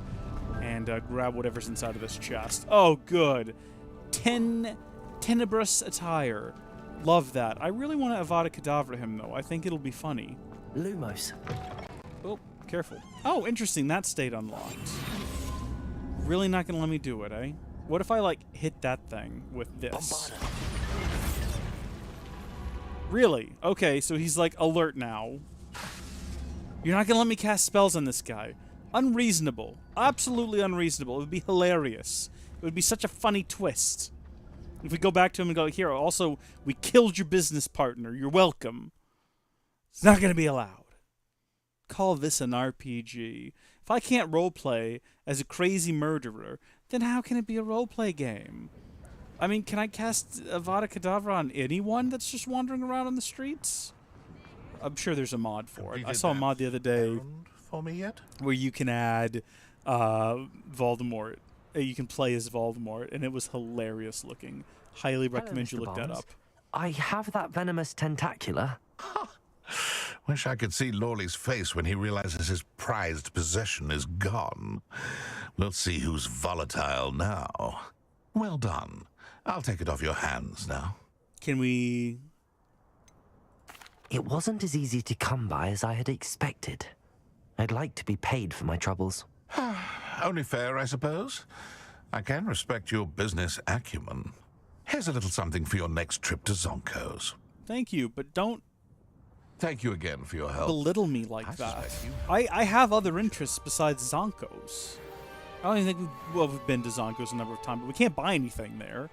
S1: and grab whatever's inside of this chest. Oh, good. Tenebrous attire. Love that. I really want to Avada Kedavra him, though. I think it'll be funny.
S3: Lumos.
S1: Oh, careful. Oh, interesting. That stayed unlocked. Really not going to let me do it, eh? What if I, like, hit that thing with this? Really? Okay, so he's, like, alert now. You're not going to let me cast spells on this guy. Unreasonable. Absolutely unreasonable. It would be hilarious. It would be such a funny twist. If we go back to him and go, here, also, we killed your business partner. You're welcome. It's not going to be allowed. Call this an RPG. If I can't roleplay as a crazy murderer, then how can it be a roleplay game? I mean, can I cast Avada Kedavra on anyone that's just wandering around on the streets? I'm sure there's a mod for it. I saw a mod the other day
S5: for me yet?
S1: where you can add Voldemort. You can play as Voldemort, and it was hilarious looking. Highly recommend you look that up.
S3: I have that venomous tentacula.
S5: Wish I could see Lawley's face when he realizes his prized possession is gone. We'll see who's volatile now. Well done. I'll take it off your hands now.
S1: Can we...
S3: It wasn't as easy to come by as I had expected. I'd like to be paid for my troubles.
S5: Only fair, I suppose. I can respect your business acumen. Here's a little something for your next trip to Zonko's.
S1: Thank you, but don't
S5: Thank you again for your help.
S1: belittle me like that. I have other interests besides Zonko's. I don't even think we've been to Zonko's a number of times, but we can't buy anything there.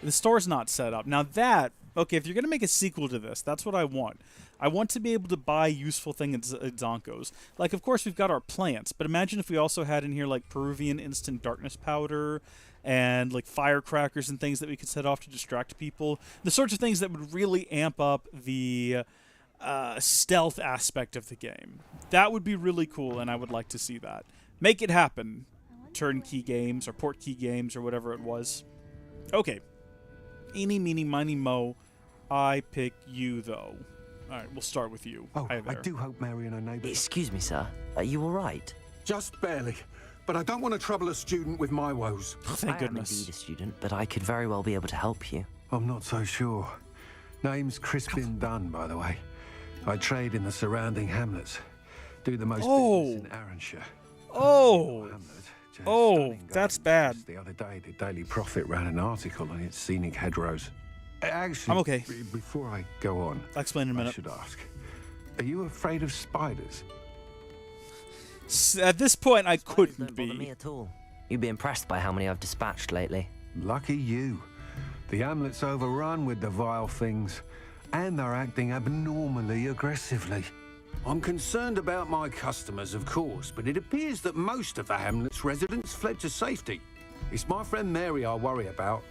S1: The store's not set up. Now that, okay, if you're going to make a sequel to this, that's what I want. I want to be able to buy useful things at Zonko's. Like, of course, we've got our plants, but imagine if we also had in here, like, Peruvian instant darkness powder and, like, firecrackers and things that we could set off to distract people. The sorts of things that would really amp up the stealth aspect of the game. That would be really cool, and I would like to see that. Make it happen. Turnkey games or portkey games or whatever it was. Okay. Eeny, meeny, miny, mo. I pick you, though. Alright, we'll start with you.
S6: Oh,
S1: Hi
S6: I
S1: there.
S6: do hope Mary and her neighbours...
S3: Excuse me, sir. Are you all right?
S6: Just barely. But I don't want to trouble a student with my woes.
S1: Thank
S3: I
S1: goodness.
S3: am indeed a student, but I could very well be able to help you.
S6: I'm not so sure. Name's Crispin Dunn, by the way. I trade in the surrounding hamlets. Do the most
S1: Oh.
S6: business in Arranshire.
S1: Oh.
S6: Hamlet, just
S1: Oh,
S6: stunning
S1: that's
S6: gardens.
S1: bad.
S6: Just the other day, the Daily Prophet ran an article on its scenic hedgerows. Actually,
S1: I'm okay.
S6: Before I go on,
S1: I'll explain in a
S6: I
S1: minute.
S6: should ask: are you afraid of spiders?
S1: At this point, I
S3: Spiders
S1: couldn't
S3: don't bother me
S1: be.
S3: at all. You'd be impressed by how many I've dispatched lately.
S6: Lucky you. The hamlet's overrun with the vile things, and they're acting abnormally aggressively. I'm concerned about my customers, of course, but it appears that most of the hamlet's residents fled to safety. It's my friend Mary I worry about.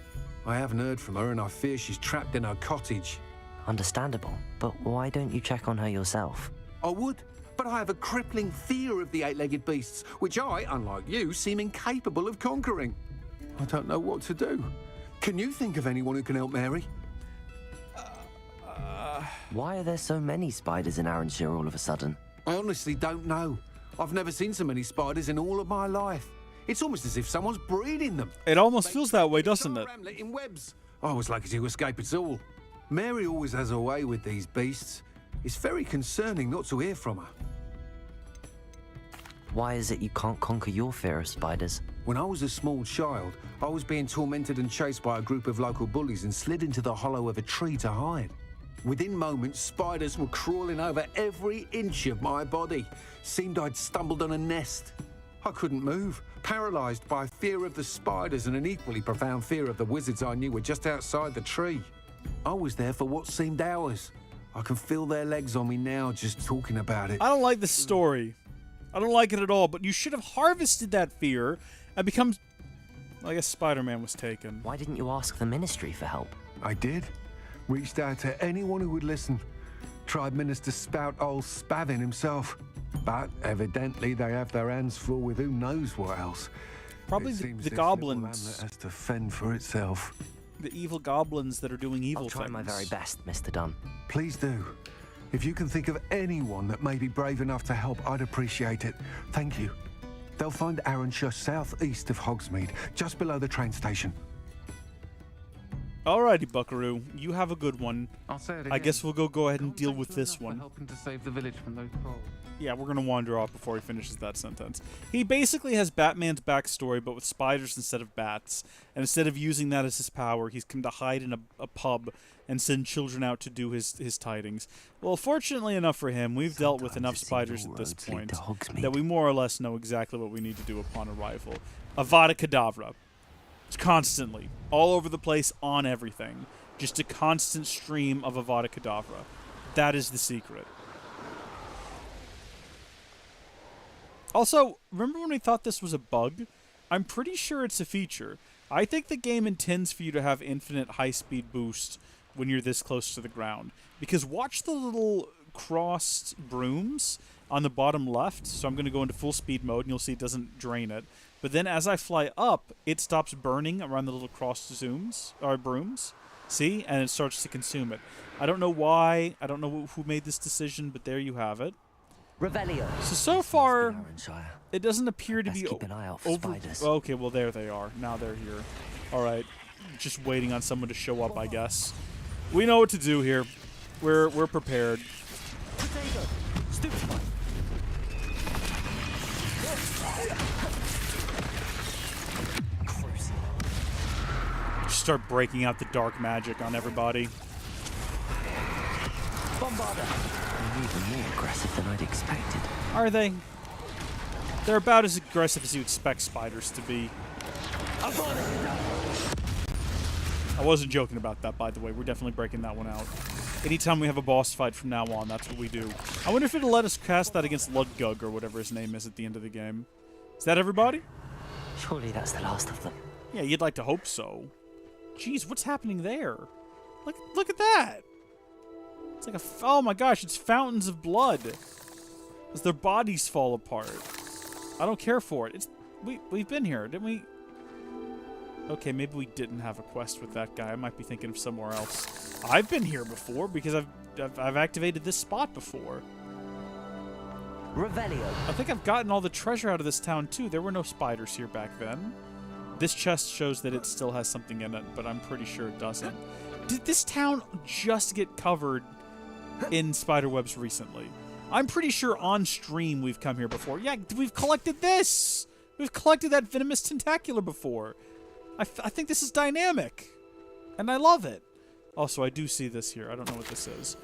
S6: I haven't heard from her, and I fear she's trapped in her cottage.
S3: Understandable. But why don't you check on her yourself?
S6: I would, but I have a crippling fear of the eight-legged beasts, which I, unlike you, seem incapable of conquering. I don't know what to do. Can you think of anyone who can help Mary?
S3: Why are there so many spiders in Arranshire all of a sudden?
S6: I honestly don't know. I've never seen so many spiders in all of my life. It's almost as if someone's breeding them.
S1: It almost
S6: They
S1: feels that way, doesn't
S6: entire
S1: it?
S6: hamlet in webs. I was lucky to escape it all. Mary always has a way with these beasts. It's very concerning not to hear from her.
S3: Why is it you can't conquer your fear of spiders?
S6: When I was a small child, I was being tormented and chased by a group of local bullies and slid into the hollow of a tree to hide. Within moments, spiders were crawling over every inch of my body. Seemed I'd stumbled on a nest. I couldn't move, paralysed by fear of the spiders and an equally profound fear of the wizards I knew were just outside the tree. I was there for what seemed hours. I can feel their legs on me now just talking about it.
S1: I don't like this story. I don't like it at all, but you should have harvested that fear and become... I guess Spider-Man was taken.
S3: Why didn't you ask the Ministry for help?
S6: I did. Reached out to anyone who would listen. Tried Minister Spout old Spavin himself. But evidently they have their hands full with who knows what else.
S1: Probably
S6: It
S1: the
S6: seems this
S1: goblins.
S6: little hamlet has to fend for itself.
S1: The evil goblins that are doing evil
S3: I'll try
S1: things.
S3: my very best, Mr. Dunn.
S6: Please do. If you can think of anyone that may be brave enough to help, I'd appreciate it. Thank you. They'll find Arranshire southeast of Hogsmeade, just below the train station.
S1: Alrighty, Buckaroo. You have a good one.
S7: I'll say it
S1: I
S7: again.
S1: guess we'll go ahead and
S7: Can't
S1: deal
S7: thank
S1: with
S7: you
S1: this
S7: enough for
S1: one.
S7: helping to save the village from those trolls.
S1: Yeah, we're gonna wander off before he finishes that sentence. He basically has Batman's backstory, but with spiders instead of bats. And instead of using that as his power, he's come to hide in a pub and send children out to do his tidings. Well, fortunately enough for him, we've dealt with enough
S3: Sometimes it seems
S1: spiders
S3: all
S1: at this
S3: roads lead
S1: point
S3: to Hogsmeade.
S1: that we more or less know exactly what we need to do upon arrival. Avada Kedavra. Constantly. All over the place, on everything. Just a constant stream of Avada Kedavra. That is the secret. Also, remember when we thought this was a bug? I'm pretty sure it's a feature. I think the game intends for you to have infinite high-speed boost when you're this close to the ground. Because watch the little crossed brooms on the bottom left. So I'm going to go into full speed mode, and you'll see it doesn't drain it. But then as I fly up, it stops burning around the little crossed brooms. See? And it starts to consume it. I don't know why. I don't know who made this decision, but there you have it.
S3: Revelio.
S1: So far,
S3: Arranshire.
S1: it doesn't appear to
S3: Best
S1: be
S3: keep an eye out for
S1: over.
S3: spiders.
S1: Okay, well there they are. Now they're here. All right, just waiting on someone to show up, I guess. We know what to do here. We're prepared. Just start breaking out the dark magic on everybody.
S3: They're even more aggressive than I'd expected.
S1: Are they? They're about as aggressive as you expect spiders to be. I wasn't joking about that, by the way. We're definitely breaking that one out. Anytime we have a boss fight from now on, that's what we do. I wonder if it'll let us cast that against Ludgug or whatever his name is at the end of the game. Is that everybody?
S3: Surely that's the last of them.
S1: Yeah, you'd like to hope so. Jeez, what's happening there? Look at that! It's like oh my gosh, it's fountains of blood as their bodies fall apart. I don't care for it. We've been here, didn't we? Okay, maybe we didn't have a quest with that guy. I might be thinking of somewhere else. I've been here before because I've activated this spot before.
S3: Revelio.
S1: I think I've gotten all the treasure out of this town too. There were no spiders here back then. This chest shows that it still has something in it, but I'm pretty sure it doesn't. Did this town just get covered in spider webs recently? I'm pretty sure on stream we've come here before. Yeah, we've collected this! We've collected that venomous tentacular before. I think this is dynamic. And I love it. Also, I do see this here. I don't know what this is.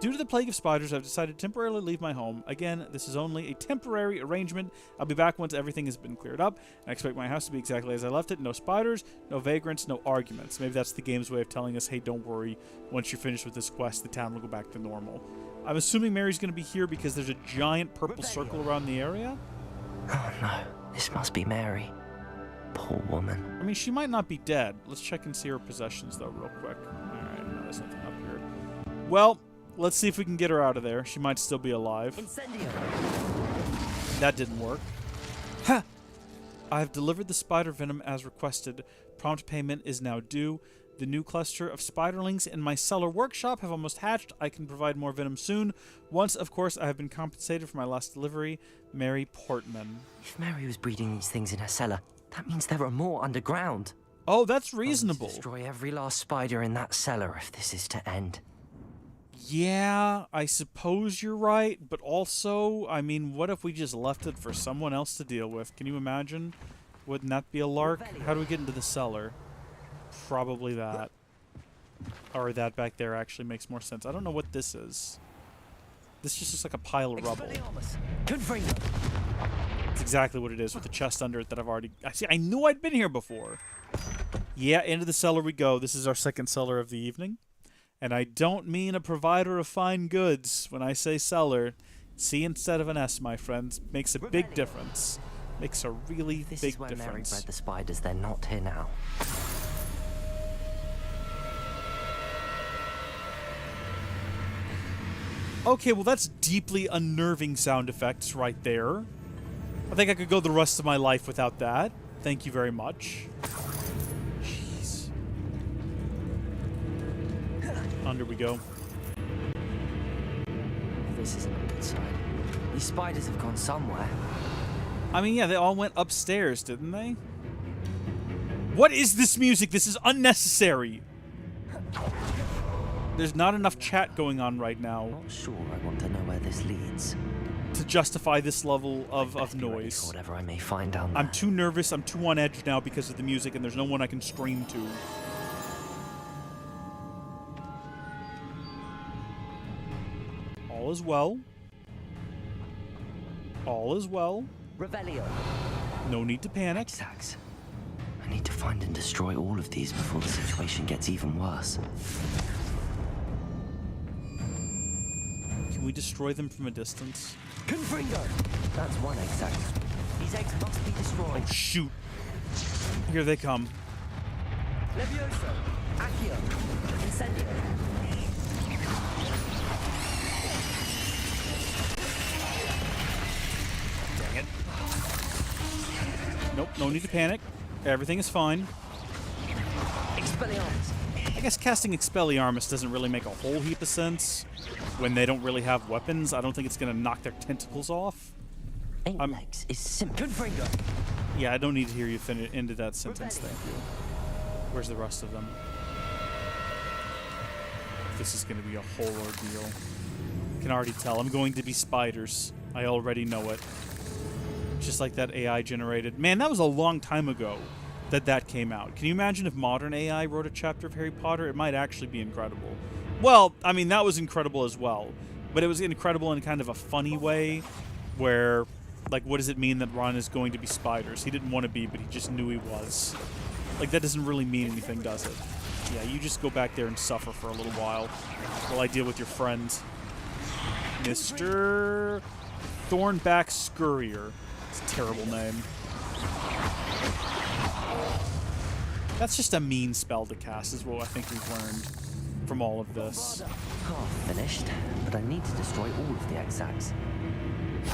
S1: Due to the plague of spiders, I've decided to temporarily leave my home. Again, this is only a temporary arrangement. I'll be back once everything has been cleared up. I expect my house to be exactly as I left it. No spiders, no vagrants, no arguments. Maybe that's the game's way of telling us, hey, don't worry. Once you're finished with this quest, the town will go back to normal. I'm assuming Mary's going to be here because there's a giant purple circle around the area.
S3: Oh no, this must be Mary. Poor woman.
S1: I mean, she might not be dead. Let's check and see her possessions, though, real quick. Alright, no, there's nothing up here. Well, let's see if we can get her out of there. She might still be alive. That didn't work. Ha! I have delivered the spider venom as requested. Prompt payment is now due. The new cluster of spiderlings in my cellar workshop have almost hatched. I can provide more venom soon. Once, of course, I have been compensated for my last delivery. Mary Portman.
S3: If Mary was breeding these things in her cellar, that means there are more underground.
S1: Oh, that's reasonable.
S3: Destroy every last spider in that cellar if this is to end.
S1: Yeah, I suppose you're right, but also, I mean, what if we just left it for someone else to deal with? Can you imagine? Wouldn't that be a lark? How do we get into the cellar? Probably that. Or that back there actually makes more sense. I don't know what this is. This just looks like a pile of rubble. It's exactly what it is, with the chest under it that I've already... I knew I'd been here before. Yeah, into the cellar we go. This is our second cellar of the evening. And I don't mean a provider of fine goods when I say cellar. C instead of an S, my friends. Makes a big difference. Makes a really big difference.
S3: This is where Mary bred the spiders. They're not here now.
S1: Okay, well that's deeply unnerving sound effects right there. I think I could go the rest of my life without that. Thank you very much. Jeez. Under we go.
S3: This isn't a good sign. These spiders have gone somewhere.
S1: I mean, yeah, they all went upstairs, didn't they? What is this music? This is unnecessary. There's not enough chat going on right now.
S3: Not sure I want to know where this leads.
S1: To justify this level of noise.
S3: Whatever I may find down there.
S1: I'm too nervous, I'm too on edge now because of the music, and there's no one I can stream to. All is well. All is well.
S3: Revelio.
S1: No need to panic.
S3: Exacts. I need to find and destroy all of these before the situation gets even worse.
S1: Can we destroy them from a distance?
S3: Confringo! That's one exact. These eggs must be destroyed.
S1: Oh, shoot. Here they come.
S3: Levioso. Accio. Incendio.
S1: Dang it. Nope, no need to panic. Everything is fine.
S3: Expelliarmus.
S1: I guess casting Expelliarmus doesn't really make a whole heap of sense when they don't really have weapons. I don't think it's going to knock their tentacles off.
S3: Eight legs is simple. Confringo.
S1: Yeah, I don't need to hear you finish into that sentence. Thank you. Where's the rest of them? This is going to be a whole ordeal. I can already tell. I'm going to be spiders. I already know it. Just like that AI generated. Man, that was a long time ago that came out. Can you imagine if modern AI wrote a chapter of Harry Potter? It might actually be incredible. Well, I mean, that was incredible as well. But it was incredible in kind of a funny way where, like, what does it mean that Ron is going to be spiders? He didn't want to be, but he just knew he was. Like, that doesn't really mean anything, does it? Yeah, you just go back there and suffer for a little while I deal with your friends. Mr. Thornback Scurrier. It's a terrible name. That's just a mean spell to cast, is what I think we've learned from all of this.
S3: Half finished, but I need to destroy all of the exacts.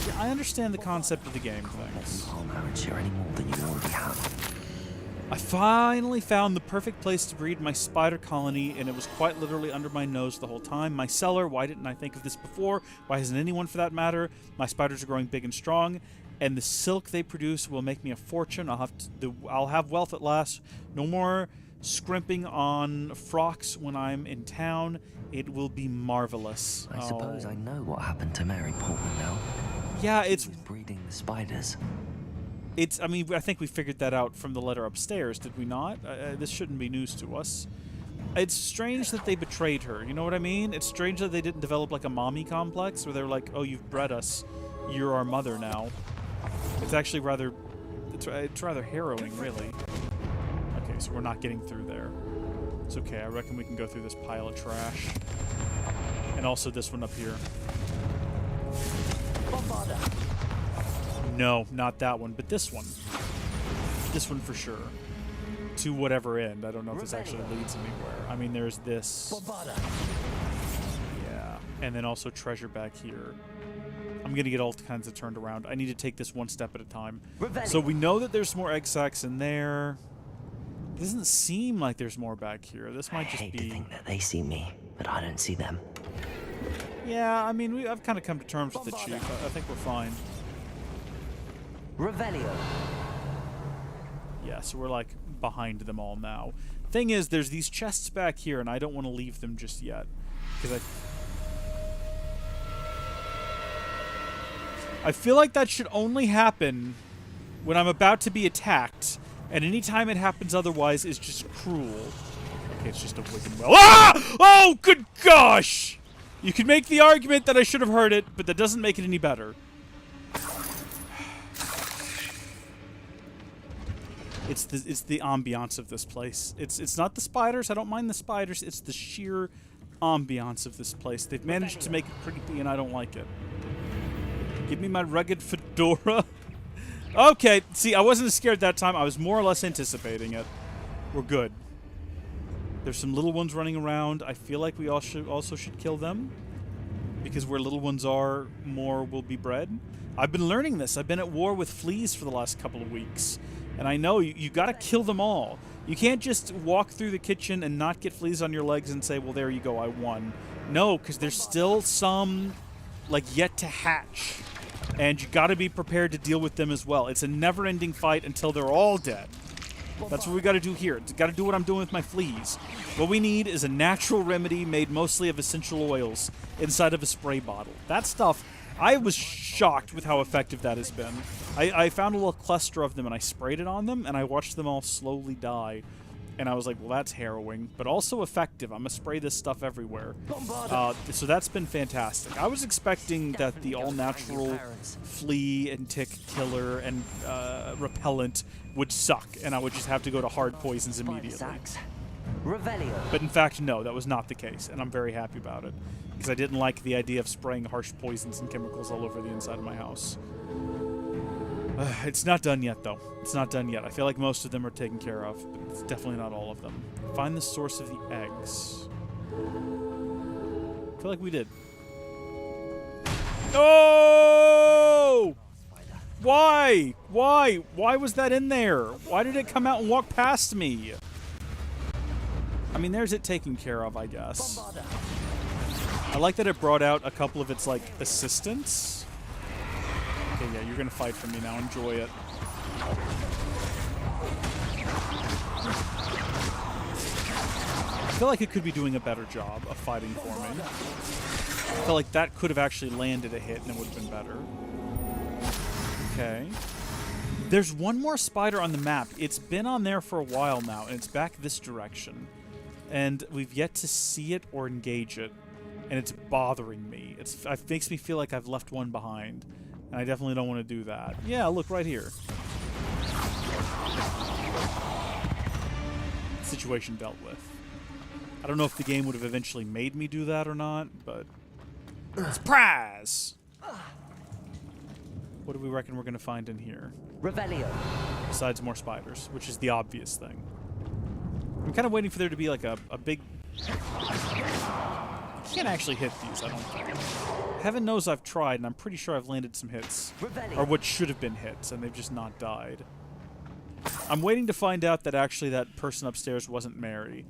S1: Yeah, I understand the concept of the game things.
S3: I'll manage here any more than you already have.
S1: I finally found the perfect place to breed my spider colony, and it was quite literally under my nose the whole time. My cellar, why didn't I think of this before? Why hasn't anyone for that matter? My spiders are growing big and strong, and the silk they produce will make me a fortune. I'll have wealth at last. No more scrimping on frocks when I'm in town. It will be marvelous.
S3: I suppose I know what happened to Mary Portman now.
S1: Yeah,
S3: She
S1: it's...
S3: was breeding the spiders.
S1: I mean, I think we figured that out from the letter upstairs, did we not? This shouldn't be news to us. It's strange that they betrayed her, you know what I mean? It's strange that they didn't develop, like, a mommy complex, where they're like, oh, you've bred us. You're our mother now. It's actually rather... It's rather harrowing, really. Okay, so we're not getting through there. It's okay, I reckon we can go through this pile of trash. And also this one up here. No, not that one, but this one. This one for sure. To whatever end. I don't know if this actually leads anywhere. I mean, there's this. Yeah. And then also treasure back here. I'm going to get all kinds of turned around. I need to take this one step at a time. So we know that there's more egg sacs in there. It doesn't seem like there's more back here. This might just be...
S3: I hate to think that they see me, but I don't see them.
S1: Yeah, I mean, I've kind of come to terms with the Chief. I think we're fine.
S3: Revelio.
S1: Yeah, so we're, like, behind them all now. Thing is, there's these chests back here, and I don't want to leave them just yet. Because I feel like that should only happen when I'm about to be attacked, and any time it happens otherwise is just cruel. Okay, it's just a wicked well. Ah! Oh, good gosh! You can make the argument that I should have heard it, but that doesn't make it any better. It's the ambiance of this place. It's not the spiders. I don't mind the spiders. It's the sheer ambiance of this place. They've managed to make it creepy, and I don't like it. Give me my rugged fedora. Okay, see, I wasn't as scared that time. I was more or less anticipating it. We're good. There's some little ones running around. I feel like we also should kill them. Because where little ones are, more will be bred. I've been learning this. I've been at war with fleas for the last couple of weeks. And I know you gotta kill them all. You can't just walk through the kitchen and not get fleas on your legs and say, well, there you go, I won. No, because there's still some, like, yet to hatch. And you gotta be prepared to deal with them as well. It's a never-ending fight until they're all dead. That's what we gotta do here. Gotta do what I'm doing with my fleas. What we need is a natural remedy made mostly of essential oils inside of a spray bottle. That stuff, I was shocked with how effective that has been. I found a little cluster of them and I sprayed it on them and I watched them all slowly die. And I was like, well, that's harrowing, but also effective. I'm going to spray this stuff everywhere. So that's been fantastic. I was expecting that the all-natural flea and tick killer and repellent would suck, and I would just have to go to hard poisons immediately. But in fact, no, that was not the case, and I'm very happy about it. Because I didn't like the idea of spraying harsh poisons and chemicals all over the inside of my house. It's not done yet, though. It's not done yet. I feel like most of them are taken care of, but it's definitely not all of them. Find the source of the eggs. I feel like we did. Oh! Why? Why? Why was that in there? Why did it come out and walk past me? I mean, there's it taken care of, I guess. I like that it brought out a couple of its, like, assistants. Okay, yeah, you're gonna fight for me now. Enjoy it. I feel like it could be doing a better job of fighting for me. I feel like that could have actually landed a hit and it would have been better. Okay. There's one more spider on the map. It's been on there for a while now, and it's back this direction. And we've yet to see it or engage it. And it's bothering me. It makes me feel like I've left one behind. And I definitely don't want to do that. Yeah, look, right here. Situation dealt with. I don't know if the game would have eventually made me do that or not, but... Surprise! What do we reckon we're going to find in here?
S3: Revelio.
S1: Besides more spiders, which is the obvious thing. I'm kind of waiting for there to be like a big... I can't actually hit these, I don't think. Heaven knows I've tried, and I'm pretty sure I've landed some hits. Or what should have been hits, and they've just not died. I'm waiting to find out that actually that person upstairs wasn't Mary.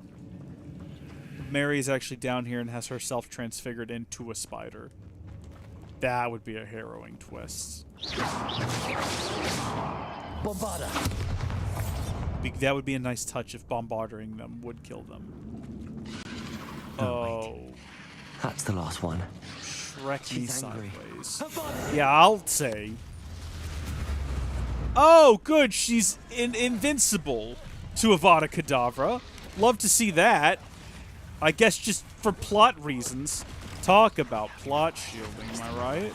S1: Mary is actually down here and has herself transfigured into a spider. That would be a harrowing twist.
S2: Bombada.
S1: That would be a nice touch if bombarding them would kill them. Oh.
S3: That's the last one.
S1: Shrek me
S3: She's angry.
S1: sideways. Yeah, I'll say. Oh, good. She's invincible to Avada Kedavra. Love to see that. I guess just for plot reasons. Talk about plot shielding, am I right?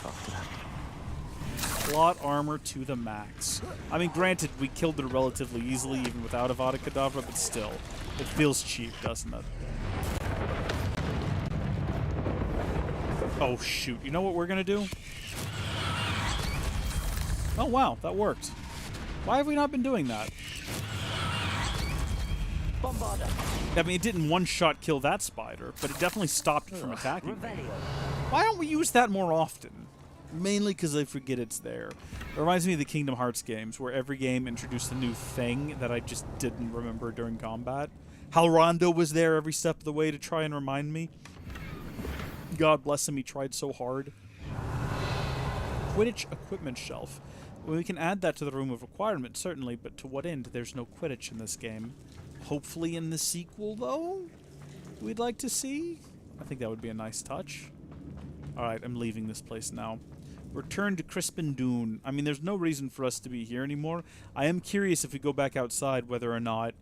S1: Plot armor to the max. I mean, granted, we killed her relatively easily even without Avada Kedavra, but still. It feels cheap, doesn't it? Oh, shoot. You know what we're gonna do? Oh, wow. That worked. Why have we not been doing that? I mean, it didn't one-shot kill that spider, but it definitely stopped it from attacking me. Why don't we use that more often? Mainly because I forget it's there. It reminds me of the Kingdom Hearts games, where every game introduced a new thing that I just didn't remember during combat. How Rondo was there every step of the way to try and remind me. God bless him, he tried so hard. Quidditch equipment shelf. Well, we can add that to the room of requirement, certainly, but to what end? There's no Quidditch in this game. Hopefully in the sequel, though, we'd like to see. I think that would be a nice touch. Alright, I'm leaving this place now. Return to Crispin Dune. I mean, there's no reason for us to be here anymore. I am curious if we go back outside whether or not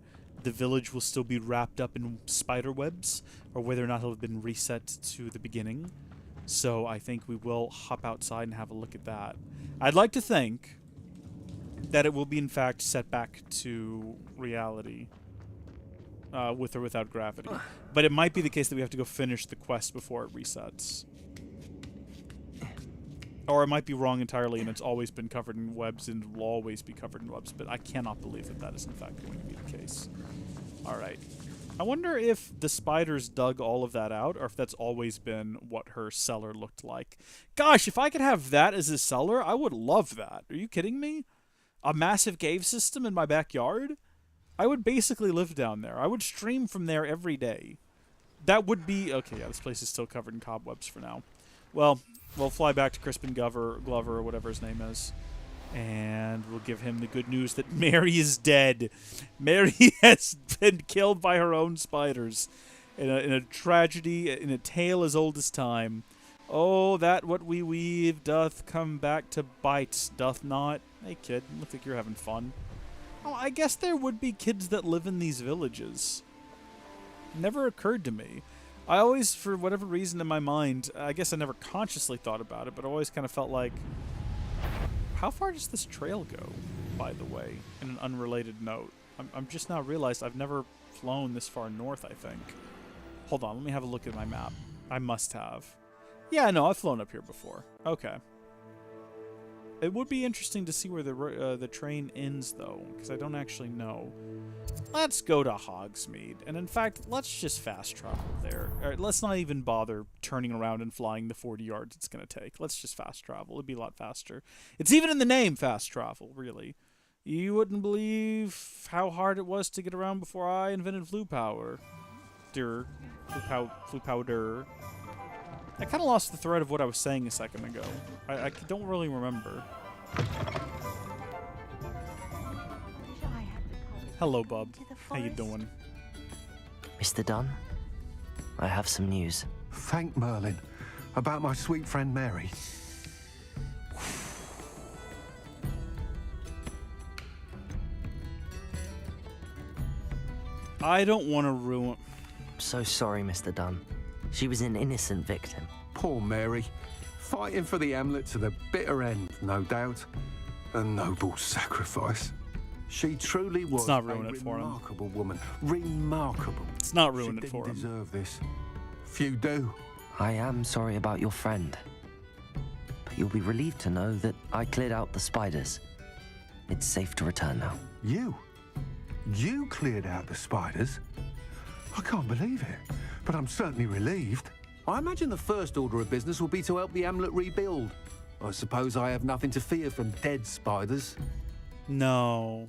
S1: the village will still be wrapped up in spider webs, or whether or not it'll have been reset to the beginning. So I think we will hop outside and have a look at that. I'd like to think that it will be, in fact, set back to reality. With or without gravity. But it might be the case that we have to go finish the quest before it resets. Or it might be wrong entirely and it's always been covered in webs and will always be covered in webs, but I cannot believe that that is in fact going to be the case. Alright. I wonder if the spiders dug all of that out, or if that's always been what her cellar looked like. Gosh, if I could have that as a cellar, I would love that. Are you kidding me? A massive cave system in my backyard? I would basically live down there. I would stream from there every day. That would be... Okay, yeah, this place is still covered in cobwebs for now. Well, we'll fly back to Crispin Glover, or whatever his name is. And we'll give him the good news that Mary is dead. Mary has been killed by her own spiders. In a tragedy, in a tale as old as time. Oh, that what we weave doth come back to bite, doth not? Hey, kid, look like you're having fun. Oh, I guess there would be kids that live in these villages. Never occurred to me. I always, for whatever reason in my mind, I guess I never consciously thought about it, but I always kind of felt like, how far does this trail go, by the way, in an unrelated note? I'm just now realized I've never flown this far north, I think. Hold on, let me have a look at my map. I must have. Yeah, no, I've flown up here before. Okay. It would be interesting to see where the train ends, though, because I don't actually know. Let's go to Hogsmeade, and in fact, let's just fast travel there. All right, let's not even bother turning around and flying the 40 yards it's going to take. Let's just fast travel. It'd be a lot faster. It's even in the name, fast travel, really. You wouldn't believe how hard it was to get around before I invented flu power. Flu powder. I kind of lost the thread of what I was saying a second ago. I don't really remember. Hello, bub. How you doing?
S3: Mr. Dunn, I have some news.
S6: Thank Merlin. About my sweet friend Mary.
S1: I don't want to ruin...
S3: So sorry, Mr. Dunn. She was an innocent victim.
S6: Poor Mary. Fighting for the Hamlet to the bitter end, no doubt. A noble sacrifice. She truly was
S1: not ruin it for him.
S6: Remarkable woman. Remarkable.
S1: It's not ruin it for him.
S6: She didn't deserve this. Few do.
S3: I am sorry about your friend. But you'll be relieved to know that I cleared out the spiders. It's safe to return now.
S6: You? You cleared out the spiders? I can't believe it, but I'm certainly relieved. I imagine the first order of business will be to help the Hamlet rebuild. I suppose I have nothing to fear from dead spiders.
S1: No.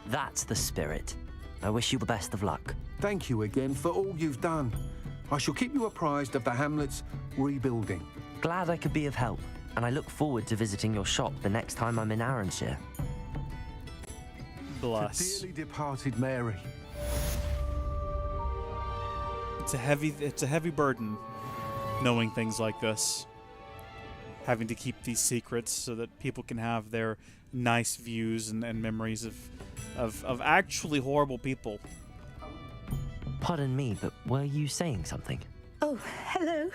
S3: That's the spirit. I wish you the best of luck.
S6: Thank you again for all you've done. I shall keep you apprised of the Hamlet's rebuilding.
S3: Glad I could be of help, and I look forward to visiting your shop the next time I'm in Arranshire.
S1: bless.
S6: Dearly departed Mary.
S1: It's a heavy burden knowing things like this. Having to keep these secrets so that people can have their nice views and memories of actually horrible people.
S3: Pardon me, but were you saying something?
S8: Oh, hello.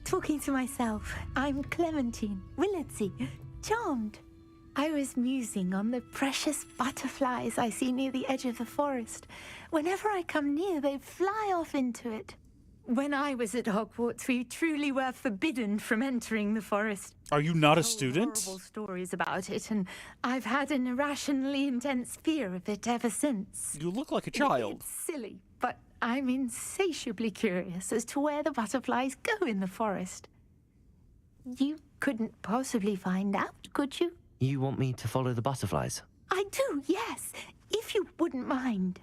S8: Talking to myself. I'm Clementine Willardsey. Charmed. I was musing on the precious butterflies I see near the edge of the forest. Whenever I come near, they fly off into it. When I was at Hogwarts, we truly were forbidden from entering the forest.
S1: Are you not a
S8: Told
S1: student?
S8: Horrible stories about it, and I've had an irrationally intense fear of it ever since.
S1: You look like a child.
S8: It's silly, but I'm insatiably curious as to where the butterflies go in the forest. You couldn't possibly find out, could you?
S3: You want me to follow the butterflies?
S8: I do, yes, if you wouldn't mind.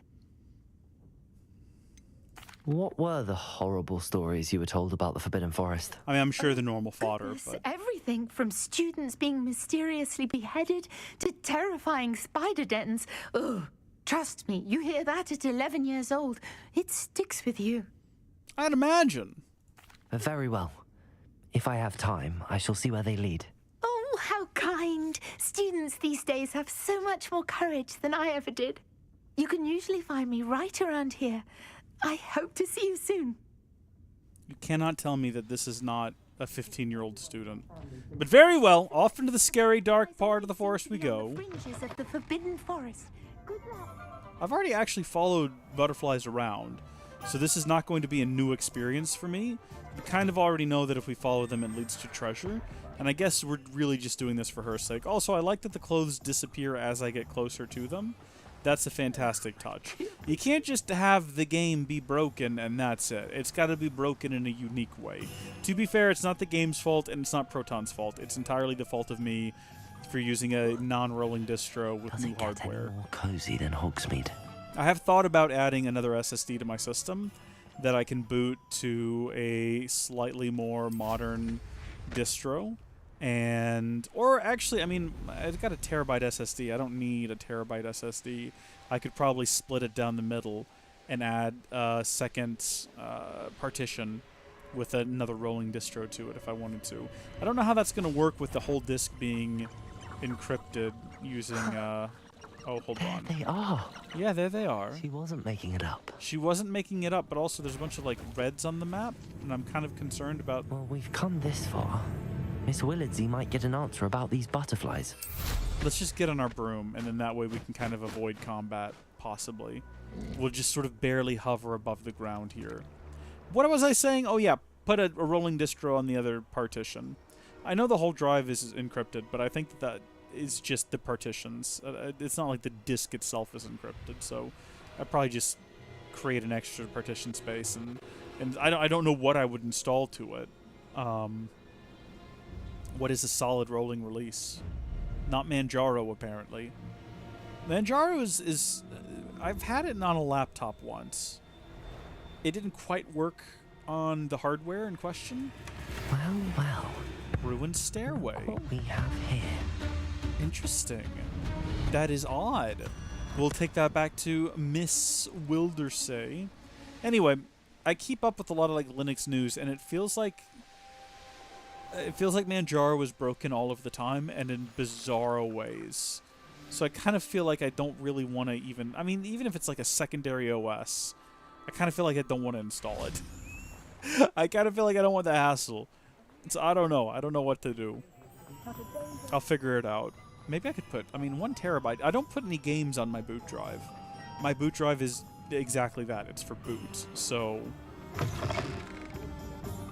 S3: What were the horrible stories you were told about the Forbidden Forest?
S1: I mean, I'm sure the normal fodder,
S8: Goodness,
S1: but
S8: everything from students being mysteriously beheaded to terrifying spider dens. Ugh. Trust me, you hear that at 11 years old, it sticks with you.
S1: I'd imagine.
S3: Very well. If I have time, I shall see where they lead.
S8: Oh, how kind. Students these days have so much more courage than I ever did. You can usually find me right around here. I hope to see you soon.
S1: You cannot tell me that this is not a 15-year-old student. But very well, off into the scary, dark part of the forest we go.
S8: Fringes of the Forbidden Forest. Good luck.
S1: I've already actually followed butterflies around, so this is not going to be a new experience for me. We kind of already know that if we follow them, it leads to treasure, and I guess we're really just doing this for her sake. Also, I like that the clothes disappear as I get closer to them. That's a fantastic touch. You can't just have the game be broken and that's it. It's got to be broken in a unique way. To be fair, it's not the game's fault and it's not Proton's fault. It's entirely the fault of me for using a non-rolling distro with
S3: Does
S1: new
S3: it get any
S1: hardware.
S3: more cozy than Hogsmeade?
S1: I have thought about adding another SSD to my system that I can boot to a slightly more modern distro. Or actually, I mean, I've got a terabyte SSD. I don't need a terabyte SSD. I could probably split it down the middle and add a second partition with another rolling distro to it if I wanted to. I don't know how that's going to work with the whole disk being encrypted using... oh, hold on.
S3: There they are.
S1: Yeah, there they are.
S3: She wasn't making it up.
S1: She wasn't making it up, but also there's a bunch of, like, reds on the map, and I'm kind of concerned about...
S3: Well, we've come this far. Miss Willardsey might get an answer about these butterflies.
S1: Let's just get on our broom, and then that way we can kind of avoid combat, possibly. We'll just sort of barely hover above the ground here. What was I saying? Oh, yeah, put a rolling distro on the other partition. I know the whole drive is encrypted, but I think that is just the partitions. It's not like the disk itself is encrypted, so I'd probably just create an extra partition space, and I don't know what I would install to it. What is a solid rolling release? Not Manjaro, apparently. Manjaro is I've had it on a laptop once. It didn't quite work on the hardware in question.
S3: Well, well.
S1: Ruined Stairway.
S3: What we have here.
S1: Interesting. That is odd. We'll take that back to Miss Wildersey. Anyway, I keep up with a lot of like Linux news, and it feels like Manjaro was broken all of the time and in bizarre ways. So I kind of feel like I don't really want to even... I mean, even if it's like a secondary OS, I kind of feel like I don't want to install it. I kind of feel like I don't want the hassle. So I don't know. I don't know what to do. I'll figure it out. Maybe I could put... I mean, 1 terabyte. I don't put any games on my boot drive. My boot drive is exactly that. It's for boot. So...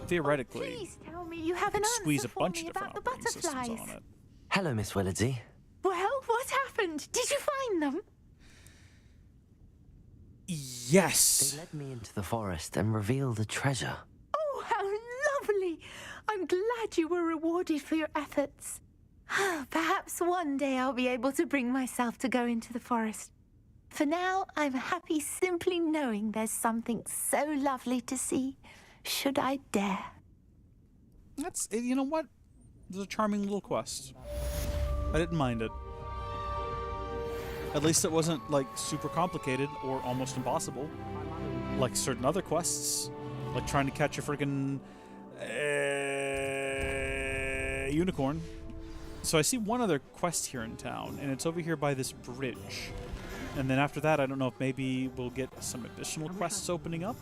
S1: theoretically...
S8: Oh, please tell me you have an answer
S1: squeeze a
S8: for
S1: bunch
S8: me
S1: of different
S8: about the
S1: operating systems
S8: butterflies.
S1: on it.
S3: Hello, Miss Willardsey.
S8: Well, what happened? Did you find them?
S1: Yes!
S3: They led me into the forest and revealed a treasure.
S8: Oh, how lovely! I'm glad you were rewarded for your efforts. Perhaps one day I'll be able to bring myself to go into the forest. For now, I'm happy simply knowing there's something so lovely to see, should I dare.
S1: That's... You know what? It was a charming little quest. I didn't mind it. At least it wasn't, like, super complicated or almost impossible. Like certain other quests. Like trying to catch a friggin' unicorn. So I see one other quest here in town, and it's over here by this bridge. And then after that, I don't know if maybe we'll get some additional quests opening up.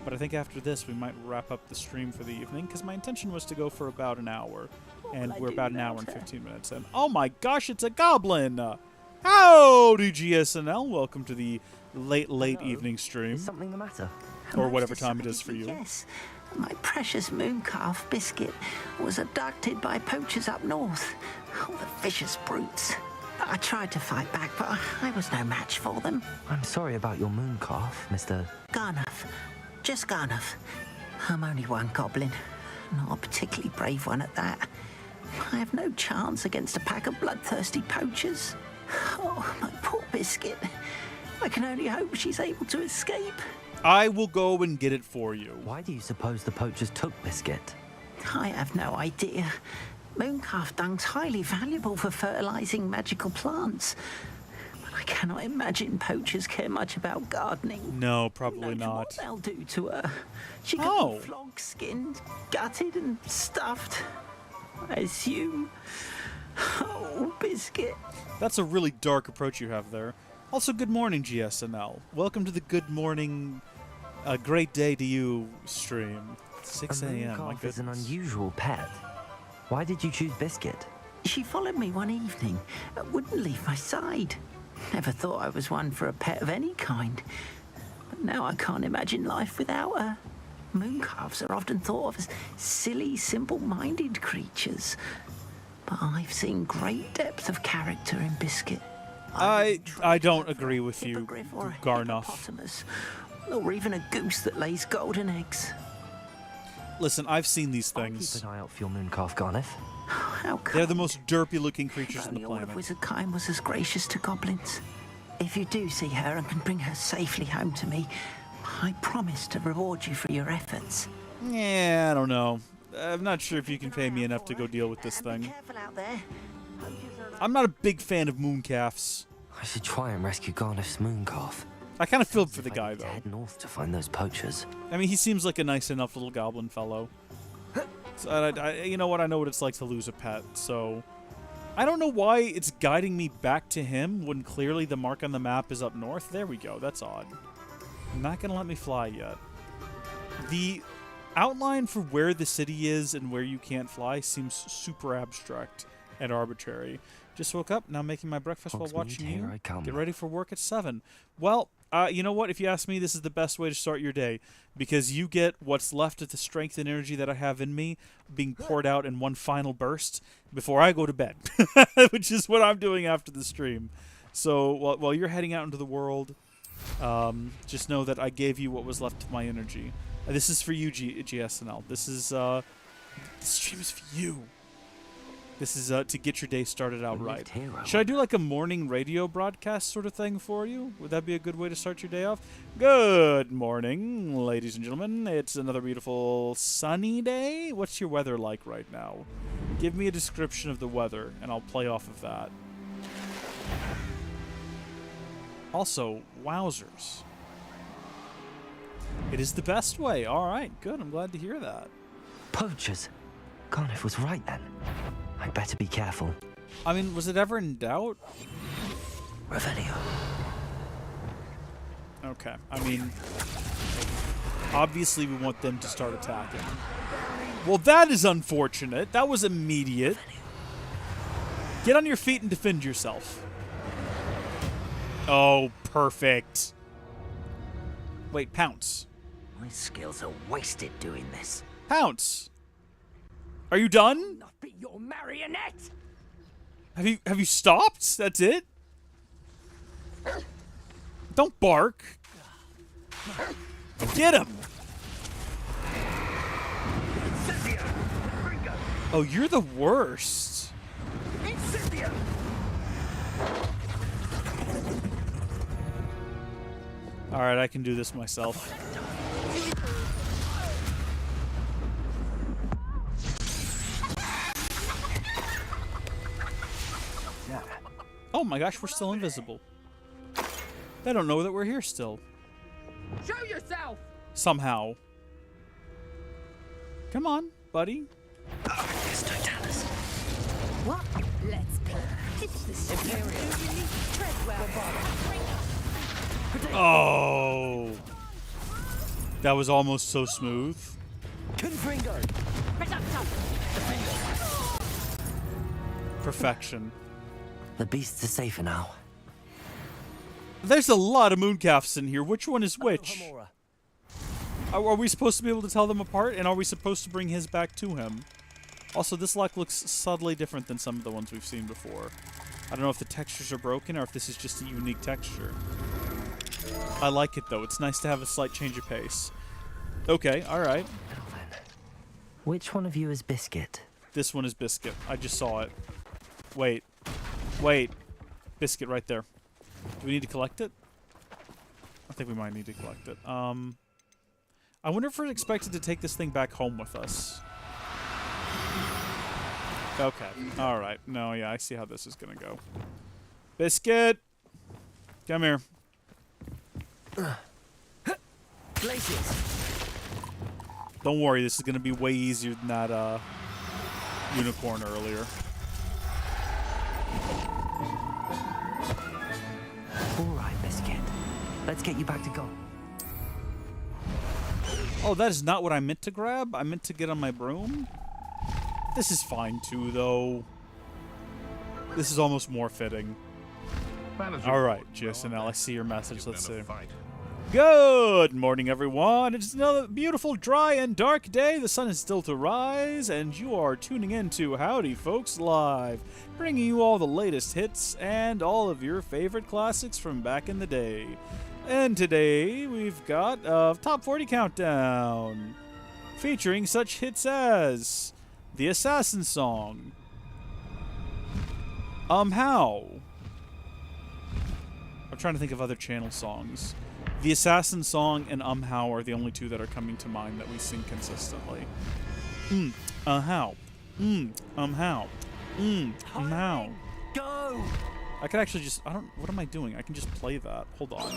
S1: But I think after this, we might wrap up the stream for the evening, because my intention was to go for about an hour. And we're about an hour and 15 minutes in. Oh my gosh, it's a goblin! Howdy, GSNL. Welcome to the late evening stream.
S3: Is something the matter?
S1: Or whatever time it is for you.
S9: Yes. My precious moon calf biscuit was abducted by poachers up north. Oh, the vicious brutes. I tried to fight back, but I was no match for them.
S3: I'm sorry about your moon calf, Mr.
S9: Garnuff. Just Garnuff. I'm only one goblin. Not a particularly brave one at that. I have no chance against a pack of bloodthirsty poachers. Oh, my poor biscuit. I can only hope she's able to escape.
S1: I will go and get it for you.
S3: Why do you suppose the poachers took Biscuit?
S9: I have no idea. Mooncalf dung's highly valuable for fertilizing magical plants. But I cannot imagine poachers care much about gardening.
S1: No, probably
S9: No,
S1: not.
S9: What they'll do to her. She could
S1: Oh.
S9: be flogged, skinned, gutted, and stuffed. I assume. Oh, biscuit.
S1: That's a really dark approach you have there. Also, good morning, GSNL. Welcome to the Good Morning, a great day to you stream. 6
S3: A moon
S1: a.m. My
S3: calf is an
S1: goodness.
S3: unusual pet. Why did you choose Biscuit?
S9: She followed me one evening, wouldn't leave my side. Never thought I was one for a pet of any kind. But now I can't imagine life without her. Mooncalves are often thought of as silly, simple-minded creatures. But I've seen great depth of character in Biscuit.
S1: I don't agree with you,
S9: Hippogriff or a
S1: Garnuff.
S9: hippopotamus, or even a goose that lays golden eggs.
S1: Listen, I've seen these
S3: I'll
S1: things.
S3: keep an eye out for your moon calf, Garniff.
S9: How
S1: They're the
S9: kind.
S1: most derpy-looking
S9: If
S1: creatures on the
S9: only all of
S1: planet.
S9: Wizard Kind was as gracious to goblins. If you do see her and can bring her safely home to me, I promise to reward you for your efforts.
S1: Yeah, I don't know. I'm not sure if you can pay me enough to go deal with this
S9: Be
S1: thing.
S9: careful out there.
S1: I'm not a big fan of mooncalves.
S3: I should try and rescue Garniff's moon calf.
S1: I kind of feel for the
S3: I
S1: guy,
S3: need to
S1: though.
S3: head north to find those poachers.
S1: I mean, he seems like a nice enough little goblin fellow. So, you know what? I know what it's like to lose a pet, so... I don't know why it's guiding me back to him when clearly the mark on the map is up north. There we go. That's odd. Not gonna let me fly yet. The outline for where the city is and where you can't fly seems super abstract and arbitrary. Just woke up, now making my breakfast while
S3: Hogsmeade,
S1: watching
S3: here
S1: you.
S3: I come.
S1: Get ready for work at 7. Well, you know what? If you ask me, this is the best way to start your day, because you get what's left of the strength and energy that I have in me being poured out in one final burst before I go to bed, which is what I'm doing after the stream. So while you're heading out into the world, just know that I gave you what was left of my energy. This is for you, GSNL. This stream is for you. This is to get your day started out right.
S3: hero.
S1: Should I do like a morning radio broadcast sort of thing for you? Would that be a good way to start your day off? Good morning, ladies and gentlemen. It's another beautiful sunny day. What's your weather like right now? Give me a description of the weather, and I'll play off of that. Also, wowzers. It is the best way. All right, good. I'm glad to hear that.
S3: Poachers. Garniff was right then. I'd better be careful.
S1: I mean, was it ever in doubt?
S3: Revelio.
S1: Okay. I mean, obviously we want them to start attacking. Well, that is unfortunate. That was immediate. Get on your feet and defend yourself. Oh, perfect. Wait, pounce.
S9: My skills are wasted doing this.
S1: Pounce. Are you done?
S9: Not be your marionette!
S1: Have you stopped? That's it? Don't bark. Get him. Oh, you're the worst. All right, I can do this myself. Oh my gosh, we're still invisible. They don't know that we're here still.
S7: Show yourself!
S1: Somehow. Come on, buddy.
S4: What? Let's play. It's the Imperial. Tread well.
S1: Oh. That was almost so smooth. Perfection.
S3: The beasts are safer now.
S1: There's a lot of mooncalfs in here. Which one is which? Are we supposed to be able to tell them apart? And are we supposed to bring his back to him? Also, this lock looks subtly different than some of the ones we've seen before. I don't know if the textures are broken or if this is just a unique texture. I like it, though. It's nice to have a slight change of pace. Okay, alright.
S3: Which one of you is Biscuit?
S1: This one is Biscuit. I just saw it. Wait. Wait. Biscuit right there. Do we need to collect it? I think we might need to collect it. I wonder if we're expected to take this thing back home with us. Okay. Alright. No, yeah, I see how this is gonna go. Biscuit! Come here.
S3: Places.
S1: Don't worry, this is gonna be way easier than that, unicorn earlier.
S3: Alright, Biscuit. Let's get you back to God.
S1: Oh, that is not what I meant to grab. I meant to get on my broom. This is fine, too, though. This is almost more fitting. Alright, GSNL, I see your message. Let's see. Good morning, everyone. It's another beautiful, dry, and dark day. The sun is still to rise, and you are tuning in to Howdy, folks, live, bringing you all the latest hits and all of your favorite classics from back in the day. And today, we've got a Top 40 Countdown, featuring such hits as The Assassin Song, How? I'm trying to think of other channel songs. The Assassin Song and How are the only two that are coming to mind that we sing consistently. How? How? How?
S3: Go!
S1: I could actually just, what am I doing? I can just play that. Hold on.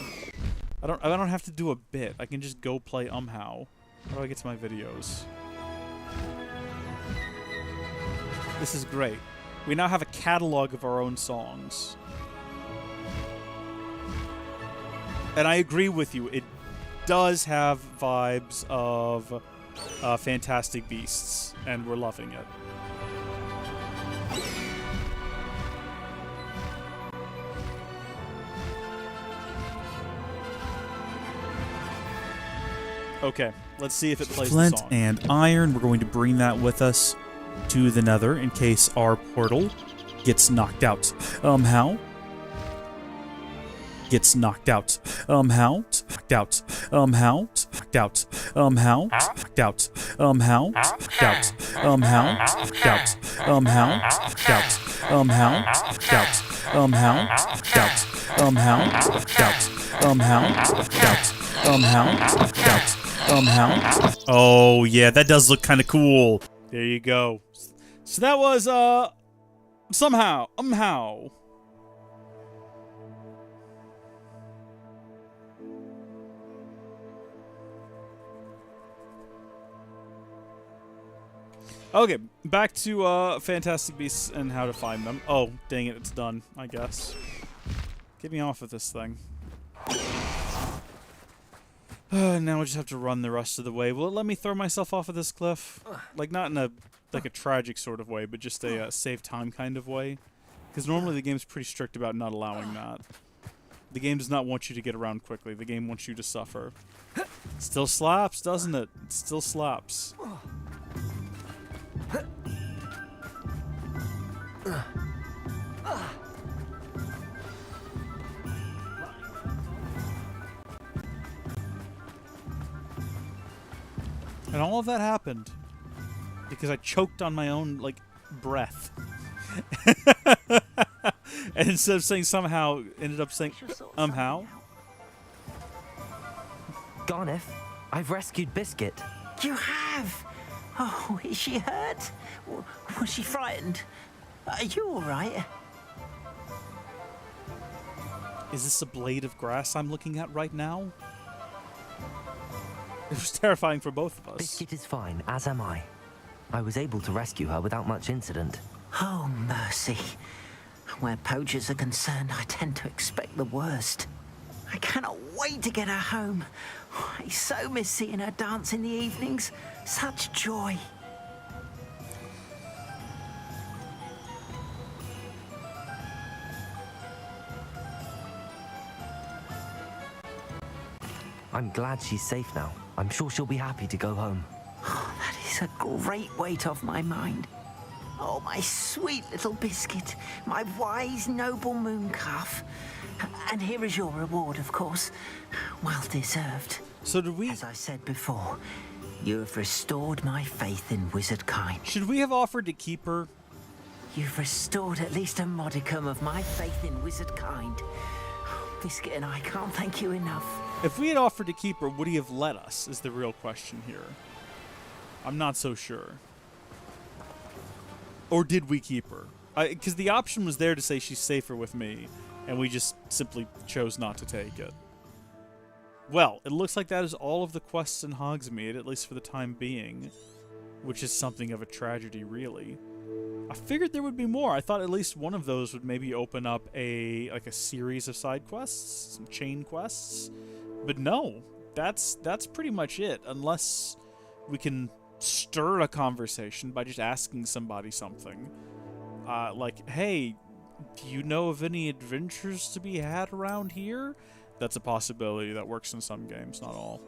S1: I don't have to do a bit. I can just go play How. How do I get to my videos? This is great. We now have a catalog of our own songs. And I agree with you. It does have vibes of Fantastic Beasts, and we're loving it. Okay, let's see if it plays the song. Flint and iron, we're going to bring that with us to the Nether in case our portal gets knocked out. How? Gets knocked out. How? Knocked out. How? Knocked out. How? Knocked out. How? Knocked out. How? Knocked out. How? Knocked out. How? Knocked out. How? Knocked out. How? Knocked out. How? Knocked out. Oh yeah, that does look kind of cool. There you go. So that was somehow how. Okay, back to Fantastic Beasts and how to find them. Oh, dang it, it's done, I guess. Get me off of this thing. Now I just have to run the rest of the way. Will it let me throw myself off of this cliff? Like, not in a tragic sort of way, but just a save time kind of way. Because normally the game's pretty strict about not allowing that. The game does not want you to get around quickly. The game wants you to suffer. Still slaps, doesn't it? It still slaps. And all of that happened because I choked on my own, like, breath. And instead of saying somehow, ended up saying, how?
S3: Garneth, I've rescued Biscuit.
S9: You have? Oh, is she hurt? Was she frightened? Are you all right?
S1: Is this a blade of grass I'm looking at right now? It was terrifying for both of us.
S3: Biscuit is fine, as am I. I was able to rescue her without much incident.
S9: Oh, mercy. Where poachers are concerned, I tend to expect the worst. I cannot wait to get her home. I so miss seeing her dance in the evenings. Such joy.
S3: I'm glad she's safe now. I'm sure she'll be happy to go home.
S9: Oh, that is a great weight off my mind. Oh, my sweet little biscuit, my wise, noble moon calf. And here is your reward, of course. Well deserved.
S1: So did we...
S9: As I said before, you have restored my faith in wizard kind.
S1: Should we have offered to keep her?
S9: You've restored at least a modicum of my faith in wizard kind. Biscuit and I can't thank you enough.
S1: If we had offered to keep her, would he have let us, is the real question here. I'm not so sure. Or did we keep her? Because the option was there to say she's safer with me, and we just simply chose not to take it. Well, it looks like that is all of the quests in Hogsmeade, at least for the time being, which is something of a tragedy, really. I figured there would be more. I thought at least one of those would maybe open up a series of side quests, some chain quests. But no, that's pretty much it, unless we can stir a conversation by just asking somebody something. Like, hey, do you know of any adventures to be had around here? That's a possibility. That works in some games, not all.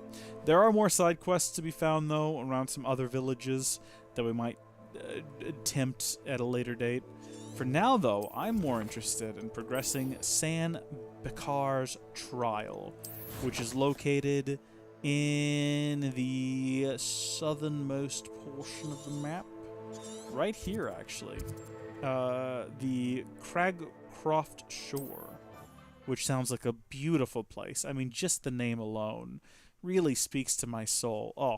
S1: There are more side quests to be found, though, around some other villages that we might attempt at a later date. For now, though, I'm more interested in progressing San Bakar's trial, which is located in the southernmost portion of the map. Right here, actually. The Cragcroft Shore, which sounds like a beautiful place. I mean, just the name alone really speaks to my soul. Oh,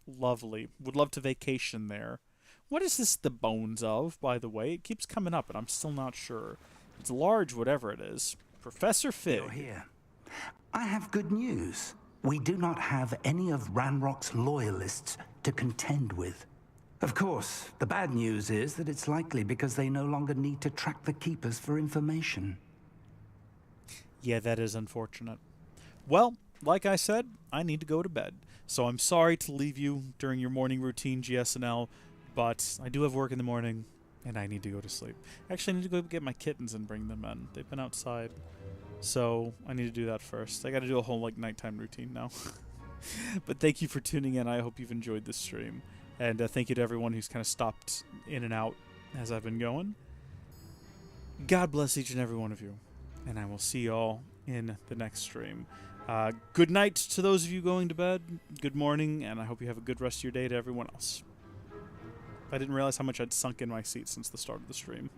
S1: lovely. Would love to vacation there. What is this the bones of, by the way? It keeps coming up, and I'm still not sure. It's large, whatever it is. Professor Fig.
S10: You're here. I have good news. We do not have any of Ranrock's loyalists to contend with. Of course, the bad news is that it's likely because they no longer need to track the Keepers for information.
S1: Yeah, that is unfortunate. Well, like I said, I need to go to bed. So I'm sorry to leave you during your morning routine, GSNL, but I do have work in the morning, and I need to go to sleep. Actually, I need to go get my kittens and bring them in. They've been outside, so I need to do that first. I got to do a whole, nighttime routine now. But thank you for tuning in. I hope you've enjoyed this stream. And thank you to everyone who's kind of stopped in and out as I've been going. God bless each and every one of you. And I will see y'all in the next stream. Good night to those of you going to bed. Good morning, and I hope you have a good rest of your day to everyone else. I didn't realize how much I'd sunk in my seat since the start of the stream.